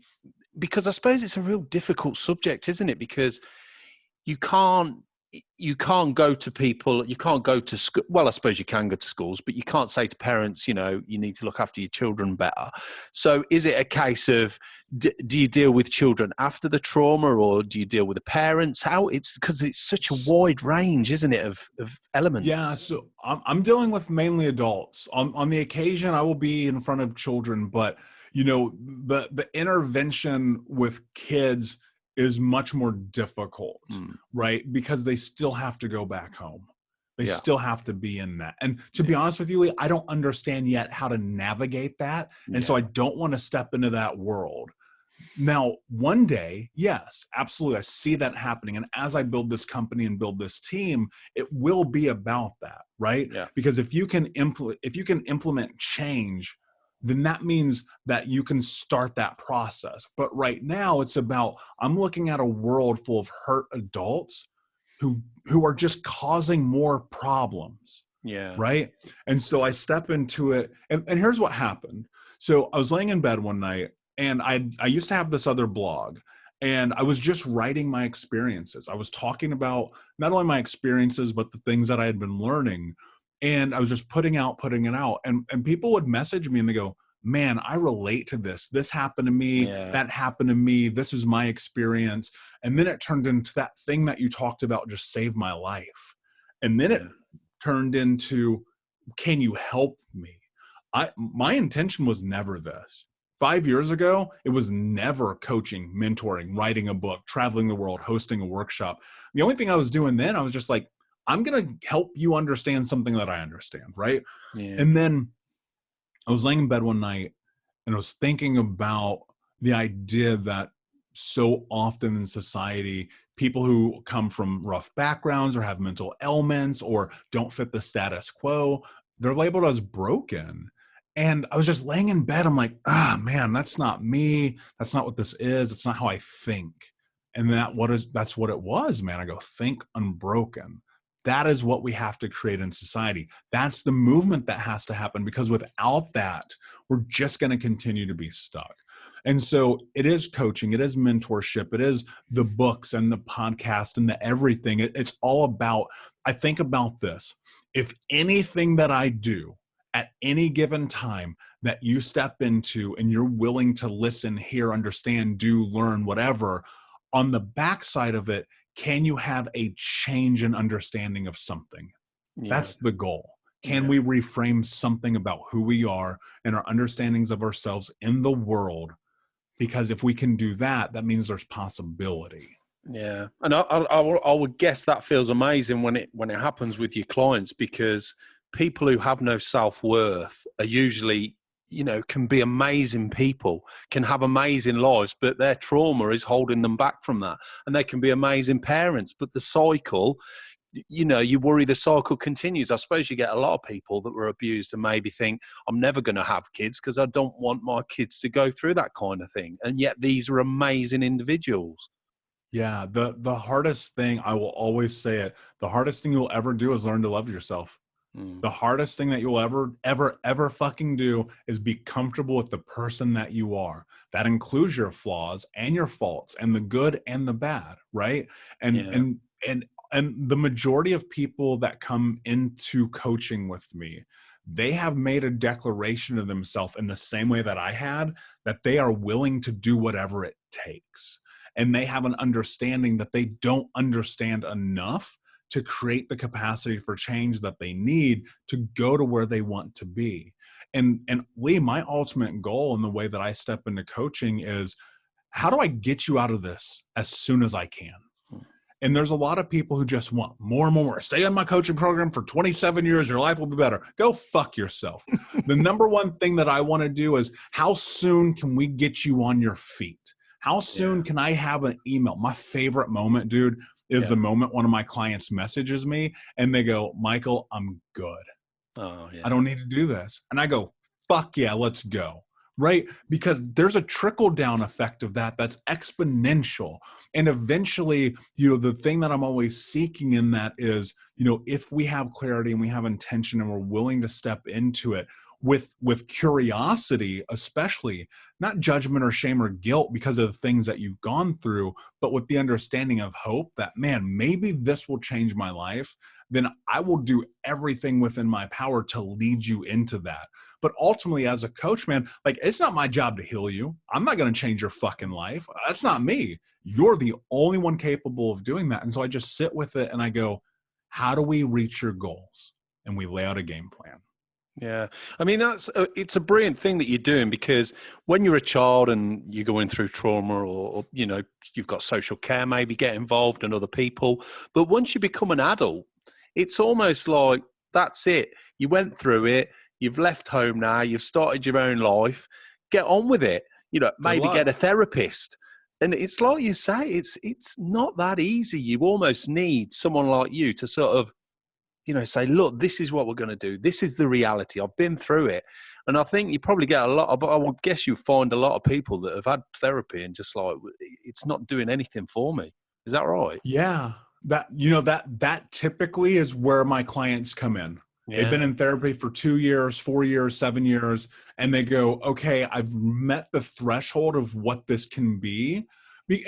because I suppose it's a real difficult subject, isn't it? Because you can't go to people, you can't go to school. Well, I suppose you can go to schools, but you can't say to parents, you know, you need to look after your children better. So is it a case of, do you deal with children after the trauma, or do you deal with the parents? How it's, because it's such a wide range, isn't it, of elements? Yeah, so I'm dealing with mainly adults. On the occasion, I will be in front of children, but you know, the intervention with kids is much more difficult, right? Because they still have to go back home. They still have to be in that. And to be honest with you, Lee, I don't understand yet how to navigate that. And so I don't want to step into that world. Now, one day, yes, absolutely. I see that happening. And as I build this company and build this team, it will be about that, right? Yeah. Because if you can implement change, then that means that you can start that process. But right now it's about, I'm looking at a world full of hurt adults who are just causing more problems. Yeah. Right. And so I step into it. And here's what happened. So I was laying in bed one night, and I used to have this other blog, and I was just writing my experiences. I was talking about not only my experiences, but the things that I had been learning. And I was just putting it out. And people would message me and they go, man, I relate to this. This happened to me. That happened to me. This is my experience. And then it turned into that thing that you talked about, just saved my life. And then it turned into, can you help me? My intention was never this. 5 years ago, it was never coaching, mentoring, writing a book, traveling the world, hosting a workshop. The only thing I was doing then, I was just like, I'm going to help you understand something that I understand, right? Yeah. And then I was laying in bed one night, and I was thinking about the idea that so often in society, people who come from rough backgrounds or have mental ailments or don't fit the status quo, they're labeled as broken. And I was just laying in bed. I'm like, man, that's not me. That's not what this is. It's not how I think. And that's what it was, man. I go, think unbroken. That is what we have to create in society. That's the movement that has to happen, because without that, we're just going to continue to be stuck. And so it is coaching, it is mentorship, it is the books and the podcast and the everything. It's all about, I think about this. If anything that I do at any given time that you step into and you're willing to listen, hear, understand, do, learn, whatever, on the backside of it, can you have a change in understanding of something? That's the goal. Can we reframe something about who we are and our understandings of ourselves in the world? Because if we can do that, that means there's possibility. Yeah, and I would guess that feels amazing when it happens with your clients, because people who have no self-worth are usually, can be amazing people, can have amazing lives, but their trauma is holding them back from that. And they can be amazing parents, but the cycle, you worry the cycle continues. I suppose you get a lot of people that were abused and maybe think, I'm never going to have kids because I don't want my kids to go through that kind of thing. And yet these are amazing individuals. Yeah, the hardest thing, I will always say it, the hardest thing you'll ever do is learn to love yourself. The hardest thing that you'll ever fucking do is be comfortable with the person that you are. That includes your flaws and your faults and the good and the bad, right? And the majority of people that come into coaching with me, they have made a declaration of themselves in the same way that I had, that they are willing to do whatever it takes. And they have an understanding that they don't understand enough to create the capacity for change that they need to go to where they want to be. And Lee, my ultimate goal in the way that I step into coaching is, how do I get you out of this as soon as I can? And there's a lot of people who just want more and more. Stay on my coaching program for 27 years. Your life will be better. Go fuck yourself. The number one thing that I want to do is, how soon can we get you on your feet? How soon can I have an email? My favorite moment, dude, is the moment one of my clients messages me and they go, Michael, I'm good. Oh, yeah. I don't need to do this. And I go, fuck yeah, let's go. Right? Because there's a trickle down effect of that that's exponential. And eventually, the thing that I'm always seeking in that is, if we have clarity and we have intention and we're willing to step into it with curiosity, especially, not judgment or shame or guilt because of the things that you've gone through, but with the understanding of hope that, man, maybe this will change my life, then I will do everything within my power to lead you into that. But ultimately, as a coach, man, like, it's not my job to heal you. I'm not going to change your fucking life. That's not me. You're the only one capable of doing that. And so I just sit with it and I go, how do we reach your goals? And we lay out a game plan. Yeah. I mean, it's a brilliant thing that you're doing, because when you're a child and you're going through trauma, or you've got social care, maybe get involved in other people. But once you become an adult, it's almost like, that's it. You went through it. You've left home now. You've started your own life. Get on with it. Maybe get a therapist. And it's like you say, it's not that easy. You almost need someone like you to sort of, say, look, this is what we're going to do. This is the reality. I've been through it. And I think you probably get a lot of, I would guess you find a lot of people that have had therapy and just like, it's not doing anything for me. Is that right? Yeah. That typically is where my clients come in. Yeah. They've been in therapy for 2 years, 4 years, 7 years, and they go, okay, I've met the threshold of what this can be.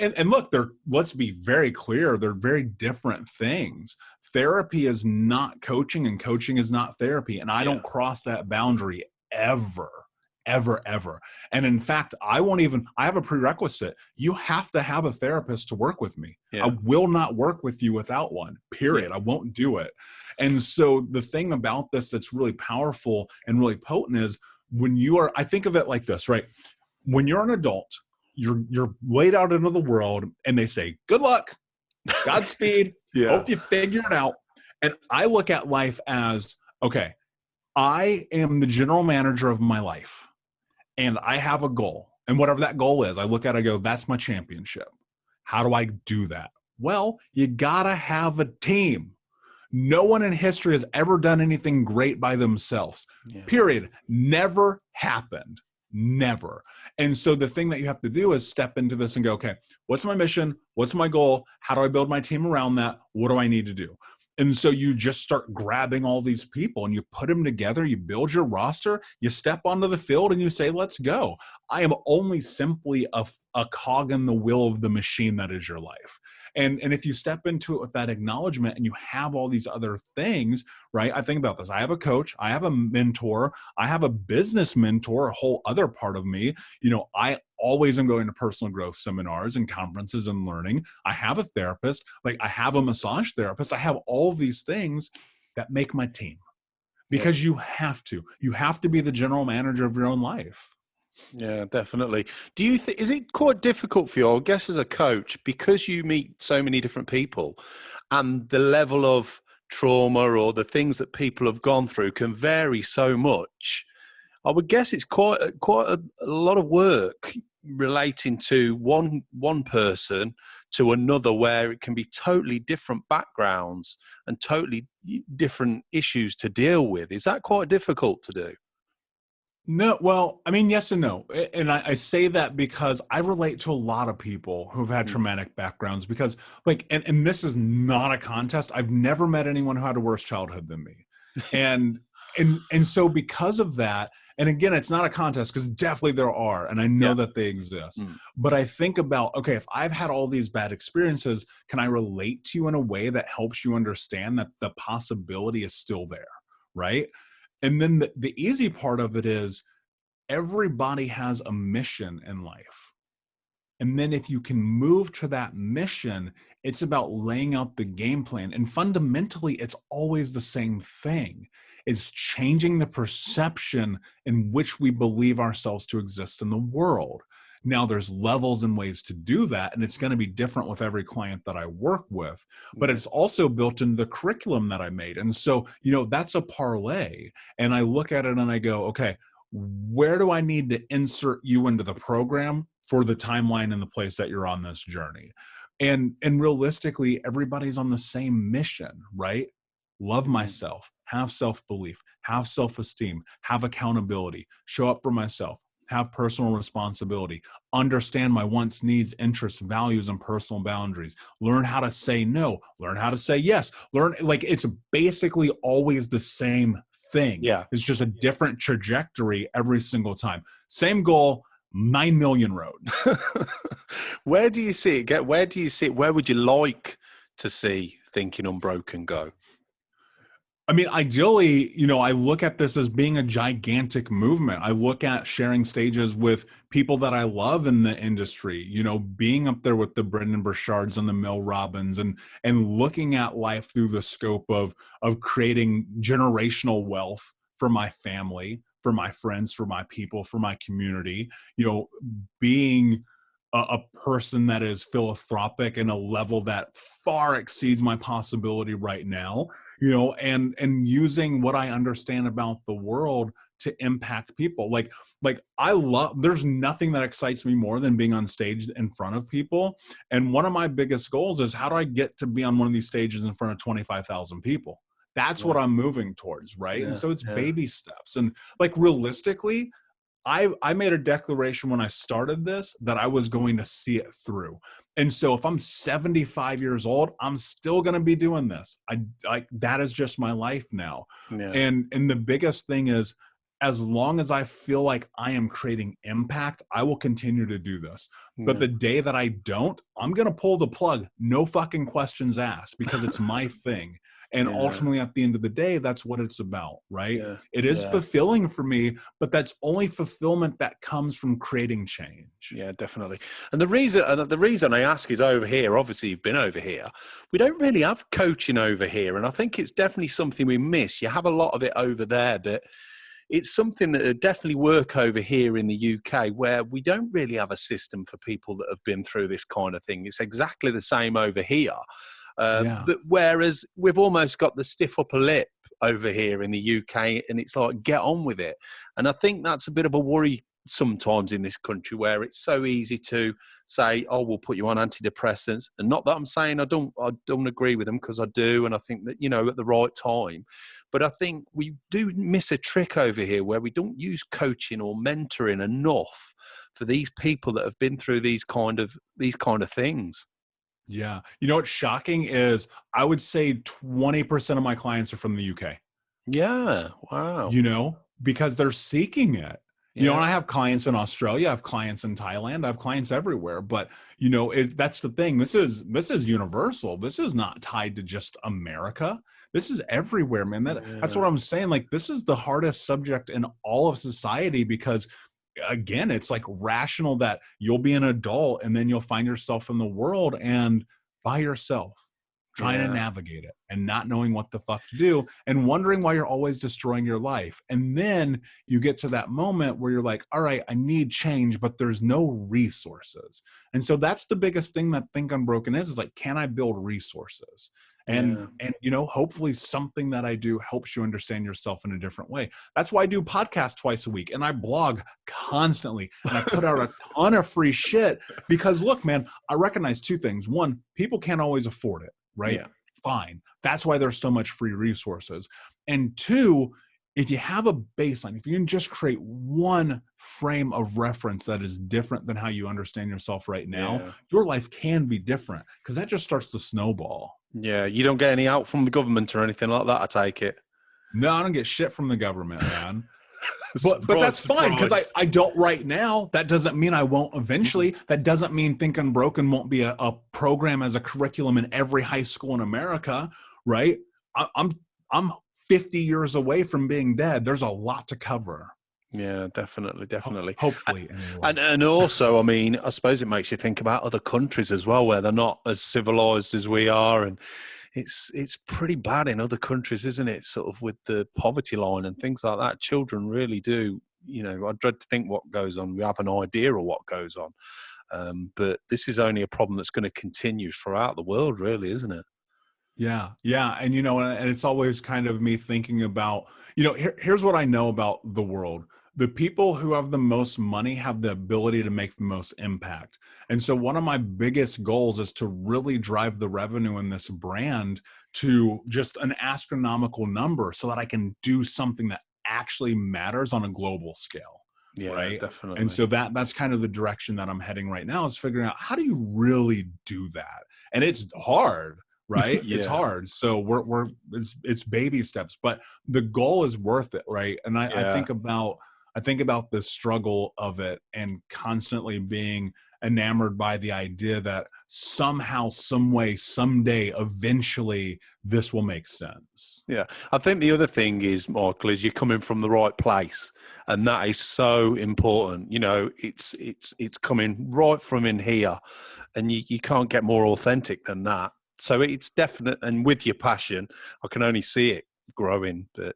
And look, let's be very clear, they're very different things. Therapy is not coaching and coaching is not therapy. And I don't cross that boundary ever. And in fact, I have a prerequisite. You have to have a therapist to work with me. Yeah. I will not work with you without one, period. Yeah. I won't do it. And so the thing about this that's really powerful and really potent is, I think of it like this, right? When you're an adult, you're laid out into the world and they say, good luck, Godspeed, hope you figure it out. And I look at life as, okay, I am the general manager of my life and I have a goal. And whatever that goal is, I look at it, I go, that's my championship. How do I do that? Well, you gotta have a team. No one in history has ever done anything great by themselves. Period. Never happened. Never. And so the thing that you have to do is step into this and go, okay, what's my mission? What's my goal? How do I build my team around that? What do I need to do? And so you just start grabbing all these people and you put them together, you build your roster, you step onto the field and you say, let's go. I am only simply a cog in the wheel of the machine that is your life. And if you step into it with that acknowledgement and you have all these other things, right? I think about this. I have a coach, I have a mentor, I have a business mentor, a whole other part of me. I always am going to personal growth seminars and conferences and learning. I have a therapist, like I have a massage therapist. I have all these things that make my team. because you have to be the general manager of your own life. Yeah, definitely. Do you think, is it quite difficult for you, I guess, as a coach, because you meet so many different people and the level of trauma or the things that people have gone through can vary so much? I would guess it's quite a lot of work relating to one person to another, where it can be totally different backgrounds and totally different issues to deal with. Is that quite difficult to do? No, well, I mean, yes and no. And I say that because I relate to a lot of people who've had traumatic backgrounds because like, and this is not a contest. I've never met anyone who had a worse childhood than me. And so because of that, and again, it's not a contest because definitely there are, and I know that they exist, but I think about, okay, if I've had all these bad experiences, can I relate to you in a way that helps you understand that the possibility is still there, right? And then the easy part of it is everybody has a mission in life. And then if you can move to that mission, it's about laying out the game plan. And fundamentally, it's always the same thing. It's changing the perception in which we believe ourselves to exist in the world. Now, there's levels and ways to do that, and it's going to be different with every client that I work with, but it's also built into the curriculum that I made. And so, you know, that's a parlay. And I look at it and I go, okay, where do I need to insert you into the program for the timeline and the place that you're on this journey? And realistically, everybody's on the same mission, right? Love myself, have self-belief, have self-esteem, have accountability, show up for myself, have personal responsibility, understand my wants, needs, interests, values, and personal boundaries, learn how to say no, learn how to say yes, learn, like, it's basically always the same thing. Yeah. It's just a different trajectory every single time. Same goal, 9 million roads. Where do you see it? Where do you see it? Where would you like to see Thinking Unbroken go? I mean, ideally, you know, I look at this as being a gigantic movement. I look at sharing stages with people that I love in the industry, you know, being up there with the Brendan Burchards and the Mel Robbins and looking at life through the scope of creating generational wealth for my family, for my friends, for my people, for my community, you know, being a person that is philanthropic in a level that far exceeds my possibility right now, you know, and using what I understand about the world to impact people. Like there's nothing that excites me more than being on stage in front of people. And one of my biggest goals is, how do I get to be on one of these stages in front of 25,000 people? That's what I'm moving towards, right? And so it's baby steps. And like, realistically, I made a declaration when I started this that I was going to see it through. And so if I'm 75 years old, I'm still going to be doing this. That is just my life now. Yeah. And the biggest thing is, as long as I feel like I am creating impact, I will continue to do this. But the day that I don't, I'm going to pull the plug. No fucking questions asked, because it's my thing. And ultimately, at the end of the day, that's what it's about, right? Yeah. It is fulfilling for me, but that's only fulfillment that comes from creating change. Yeah, definitely. And the reason I ask is, over here, obviously you've been over here, we don't really have coaching over here. And I think it's definitely something we miss. You have a lot of it over there, but it's something that would definitely work over here in the UK, where we don't really have a system for people that have been through this kind of thing. It's exactly the same over here. But whereas we've almost got the stiff upper lip over here in the UK, and it's like, get on with it. And I think that's a bit of a worry sometimes in this country, where it's so easy to say, oh, we'll put you on antidepressants. And not that I'm saying I don't agree with them, because I do. And I think that, you know, at the right time. But I think we do miss a trick over here, where we don't use coaching or mentoring enough for these people that have been through these kind of things. Yeah. You know what's shocking is, I would say 20% of my clients are from the UK. Yeah. Wow. You know, because they're seeking it. You know, and I have clients in Australia, I have clients in Thailand, I have clients everywhere. But, you know, that's the thing. This is universal. This is not tied to just America. This is everywhere, man. That's what I'm saying. Like, this is the hardest subject in all of society, because, again, it's like rational that you'll be an adult and then you'll find yourself in the world and by yourself. trying to navigate it and not knowing what the fuck to do and wondering why you're always destroying your life. And then you get to that moment where you're like, all right, I need change, but there's no resources. And so that's the biggest thing that Think Unbroken is like, can I build resources? And you know, hopefully something that I do helps you understand yourself in a different way. That's why I do podcasts twice a week and I blog constantly and I put out a ton of free shit because look, man, I recognize two things. One, people can't always afford it, right? Yeah. Fine. That's why there's so much free resources. And two, if you have a baseline, if you can just create one frame of reference that is different than how you understand yourself right now, your life can be different because that just starts to snowball. Yeah, you don't get any help from the government or anything like that, I take it. No, I don't get shit from the government, man. But that's fine because I don't right now. That doesn't mean I won't eventually. That doesn't mean Think Unbroken won't be a program as a curriculum in every high school in America, right? I'm 50 years away from being dead. There's a lot to cover. Yeah, definitely. Hopefully. Anyway. And also, I mean, I suppose it makes you think about other countries as well, where they're not as civilized as we are. And it's pretty bad in other countries, isn't it? Sort of with the poverty line and things like that. Children really do, you know, I dread to think what goes on. We have an idea of what goes on. But this is only a problem that's going to continue throughout the world, really, isn't it? Yeah. And, you know, and it's always kind of me thinking about, you know, here's what I know about the world. The people who have the most money have the ability to make the most impact. And so one of my biggest goals is to really drive the revenue in this brand to just an astronomical number so that I can do something that actually matters on a global scale. Yeah, right. Definitely. And so that's kind of the direction that I'm heading right now is figuring out how do you really do that? And it's hard. Right. It's hard. So it's baby steps, but the goal is worth it. Right. And I think about the struggle of it and constantly being enamored by the idea that somehow, some way, someday, eventually this will make sense. Yeah. I think the other thing is, Michael, is you're coming from the right place. And that is so important. You know, it's coming right from in here and you can't get more authentic than that. So it's definite, and with your passion, I can only see it growing. But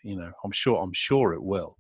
you know, I'm sure it will.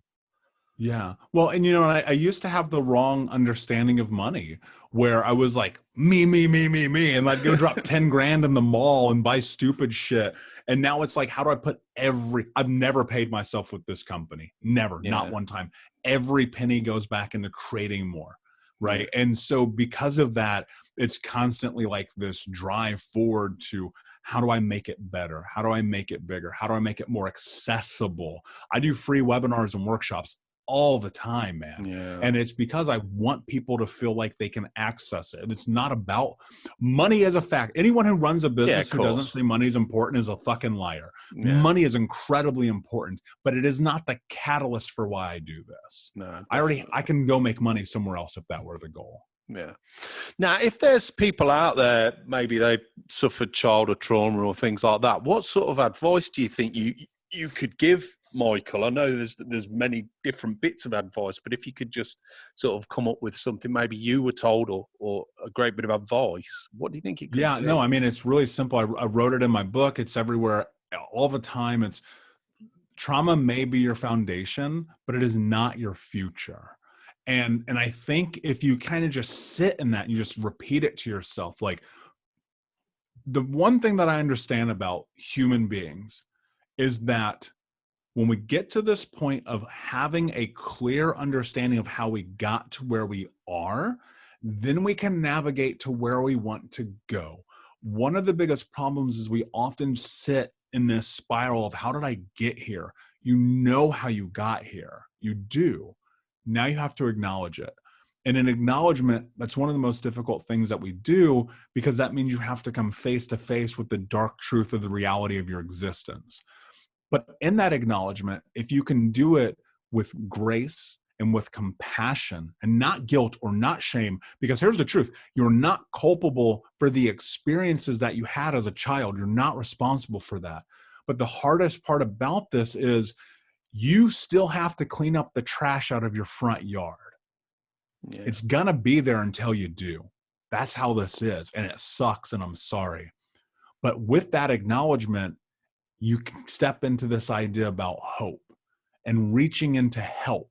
Yeah. Well, and you know, I used to have the wrong understanding of money, where I was like me, and I'd go drop 10 grand in the mall and buy stupid shit. And now it's like, how do I put I've never paid myself with this company, never, not one time. Every penny goes back into creating more. Right. And so because of that, it's constantly like this drive forward to how do I make it better? How do I make it bigger? How do I make it more accessible? I do free webinars and workshops all the time, man. Yeah. And it's because I want people to feel like they can access it. It's not about money as a fact. Anyone who runs a business who doesn't say money is important is a fucking liar. Yeah. Money is incredibly important, but it is not the catalyst for why I do this. No, I can go make money somewhere else if that were the goal. Yeah. Now, if there's people out there, maybe they've suffered childhood trauma or things like that, what sort of advice do you think you could give Michael? I know there's many different bits of advice, but if you could just sort of come up with something maybe you were told or a great bit of advice, what do you think it could be? No, I mean, it's really simple. I wrote it in my book. It's everywhere all the time. It's trauma may be your foundation, but it is not your future. And I think if you kind of just sit in that and you just repeat it to yourself, like the one thing that I understand about human beings is that when we get to this point of having a clear understanding of how we got to where we are, then we can navigate to where we want to go. One of the biggest problems is we often sit in this spiral of how did I get here? You know how you got here. You do. Now you have to acknowledge it. And in acknowledgement, that's one of the most difficult things that we do because that means you have to come face to face with the dark truth of the reality of your existence. But in that acknowledgement, if you can do it with grace and with compassion and not guilt or not shame, because here's the truth, you're not culpable for the experiences that you had as a child. You're not responsible for that. But the hardest part about this is you still have to clean up the trash out of your front yard. Yeah. It's gonna be there until you do. That's how this is. And it sucks, and I'm sorry. But with that acknowledgement, you can step into this idea about hope and reaching into help.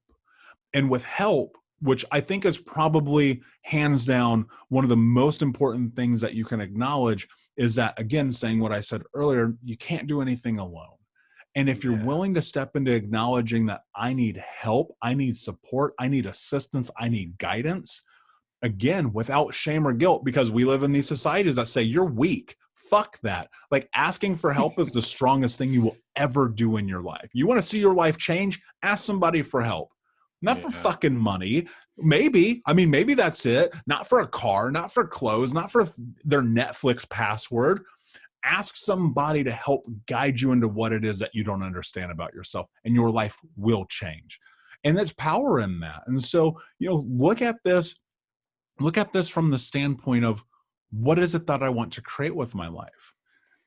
And with help, which I think is probably hands down one of the most important things that you can acknowledge, is that, again, saying what I said earlier, you can't do anything alone. And if you're willing to step into acknowledging that I need help, I need support, I need assistance, I need guidance, again, without shame or guilt, because we live in these societies that say you're weak. Fuck that. Like, asking for help is the strongest thing you will ever do in your life. You want to see your life change? Ask somebody for help. Not for fucking money. Maybe. I mean, maybe that's it. Not for a car, not for clothes, not for their Netflix password. Ask somebody to help guide you into what it is that you don't understand about yourself, and your life will change. And there's power in that. And so, look at this from the standpoint of, what is it that I want to create with my life?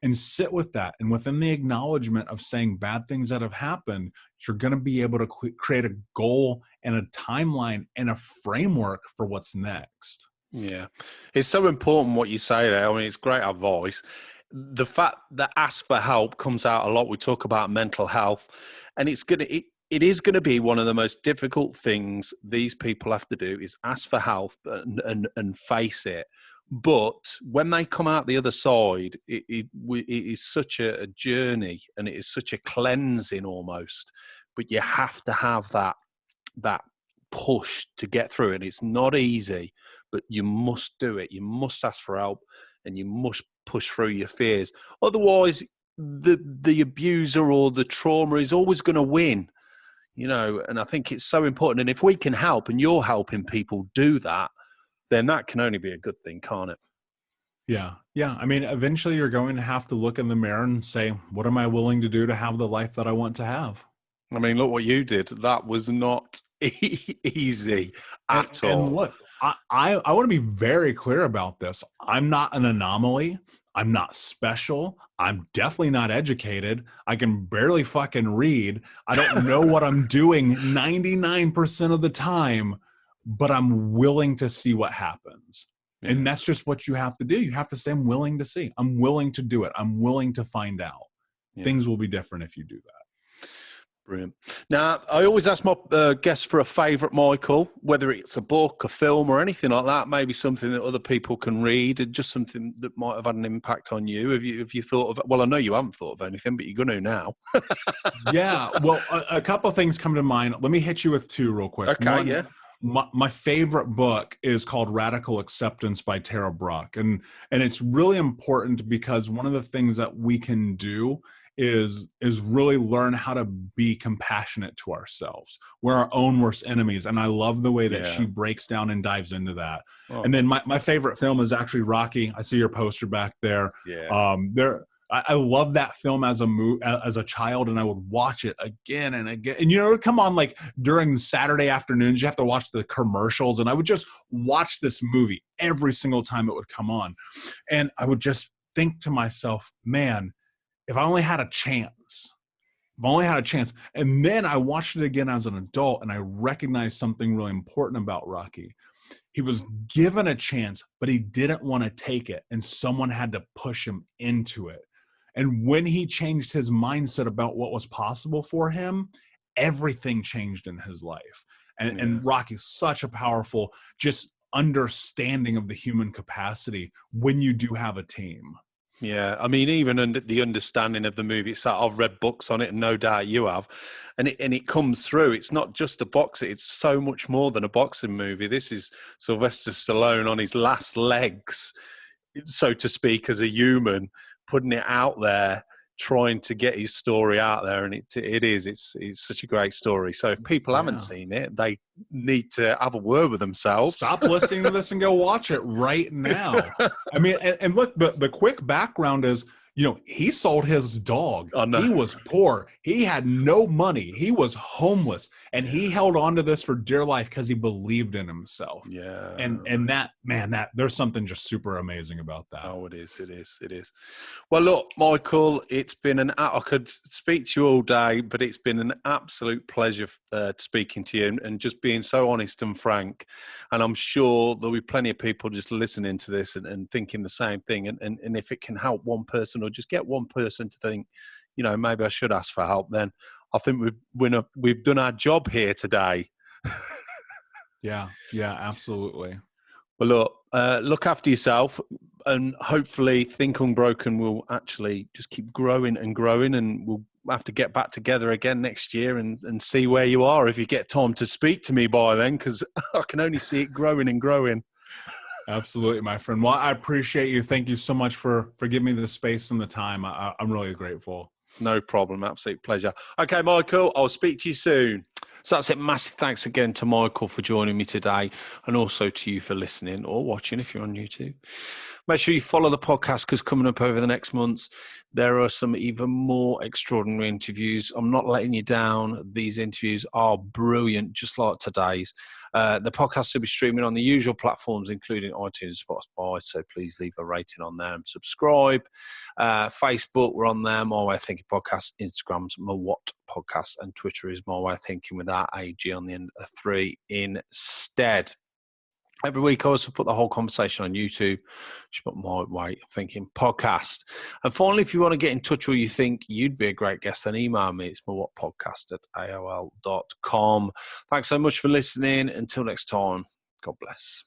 And sit with that. And within the acknowledgement of saying bad things that have happened, you're going to be able to create a goal and a timeline and a framework for what's next. Yeah. It's so important what you say there. I mean, it's great advice. The fact that ask for help comes out a lot. We talk about mental health, and it is going to be one of the most difficult things these people have to do, is ask for help and face it. But when they come out the other side, it is such a journey, and it is such a cleansing almost. But you have to have that push to get through it. It's not easy, but you must do it. You must ask for help, and you must push through your fears. Otherwise, the abuser or the trauma is always going to win. And I think it's so important. And if we can help, and you're helping people do that, then that can only be a good thing, can't it? Yeah. I mean, eventually you're going to have to look in the mirror and say, what am I willing to do to have the life that I want to have? I mean, look what you did. That was not easy at all. And look, I want to be very clear about this. I'm not an anomaly. I'm not special. I'm definitely not educated. I can barely fucking read. I don't know what I'm doing 99% of the time, but I'm willing to see what happens. Yeah. And that's just what you have to do. You have to say, I'm willing to see. I'm willing to do it. I'm willing to find out. Yeah. Things will be different if you do that. Brilliant. Now, I always ask my guests for a favourite, Michael, whether it's a book, a film, or anything like that, maybe something that other people can read, and just something that might have had an impact on you. Have you thought of, well, I know you haven't thought of anything, but you're going to now. Yeah, well, a couple of things come to mind. Let me hit you with two real quick. Okay, One, yeah. My favorite book is called Radical Acceptance by Tara Brach. And it's really important, because one of the things that we can do is really learn how to be compassionate to ourselves. We're our own worst enemies. And I love the way that she breaks down and dives into that. Oh. And then my favorite film is actually Rocky. I see your poster back there. Yeah. I love that film as a child, and I would watch it again and again. And, it would come on like during Saturday afternoons. You have to watch the commercials, and I would just watch this movie every single time it would come on. And I would just think to myself, man, if I only had a chance. And then I watched it again as an adult, and I recognized something really important about Rocky. He was given a chance, but he didn't want to take it, and someone had to push him into it. And when he changed his mindset about what was possible for him, everything changed in his life. And Rocky's such a powerful just understanding of the human capacity when you do have a team. Yeah, I mean, even the understanding of the movie itself, I've read books on it, and no doubt you have, and it comes through. It's not just a boxer; it's so much more than a boxing movie. This is Sylvester Stallone on his last legs, so to speak, as a human, putting it out there, trying to get his story out there, and it's such a great story. So if people haven't seen it, they need to have a word with themselves. Stop listening to this and go watch it right now. I mean, and look, the quick background is, You know, he sold his dog. Oh, no. He was poor. He had no money. He was homeless, and he held on to this for dear life because he believed in himself. Yeah. And that, man, that there's something just super amazing about that. Oh, it is. It is. It is. Well, look, Michael, it's been I could speak to you all day, but it's been an absolute pleasure speaking to you and just being so honest and frank. And I'm sure there'll be plenty of people just listening to this and thinking the same thing. And if it can help one person or just get one person to think, you know, maybe I should ask for help, then I think we've done our job here today. Yeah, absolutely. Well, look after yourself, and hopefully Think Unbroken will actually just keep growing and growing, and we'll have to get back together again next year and see where you are if you get time to speak to me by then, because I can only see it growing and growing. Absolutely, my friend. Well, I appreciate you. Thank you so much for giving me the space and the time. I'm really grateful. No problem. Absolute pleasure. Okay, Michael, I'll speak to you soon. So that's it. Massive thanks again to Michael for joining me today, and also to you for listening or watching if you're on YouTube. Make sure you follow the podcast, because coming up over the next months, there are some even more extraordinary interviews. I'm not letting you down. These interviews are brilliant, just like today's. The podcast will be streaming on the usual platforms, including iTunes, Spotify, so please leave a rating on there and subscribe. Facebook, we're on there, My Way of Thinking Podcast. Instagram's MWOT Podcast, and Twitter is My Way of Thinking with that AG on the end of 3 instead. Every week I also put the whole conversation on YouTube. Just put My Way of Thinking Podcast. And finally, if you want to get in touch or you think you'd be a great guest, then email me. It's mawhatpodcast@aol.com. Thanks so much for listening. Until next time, God bless.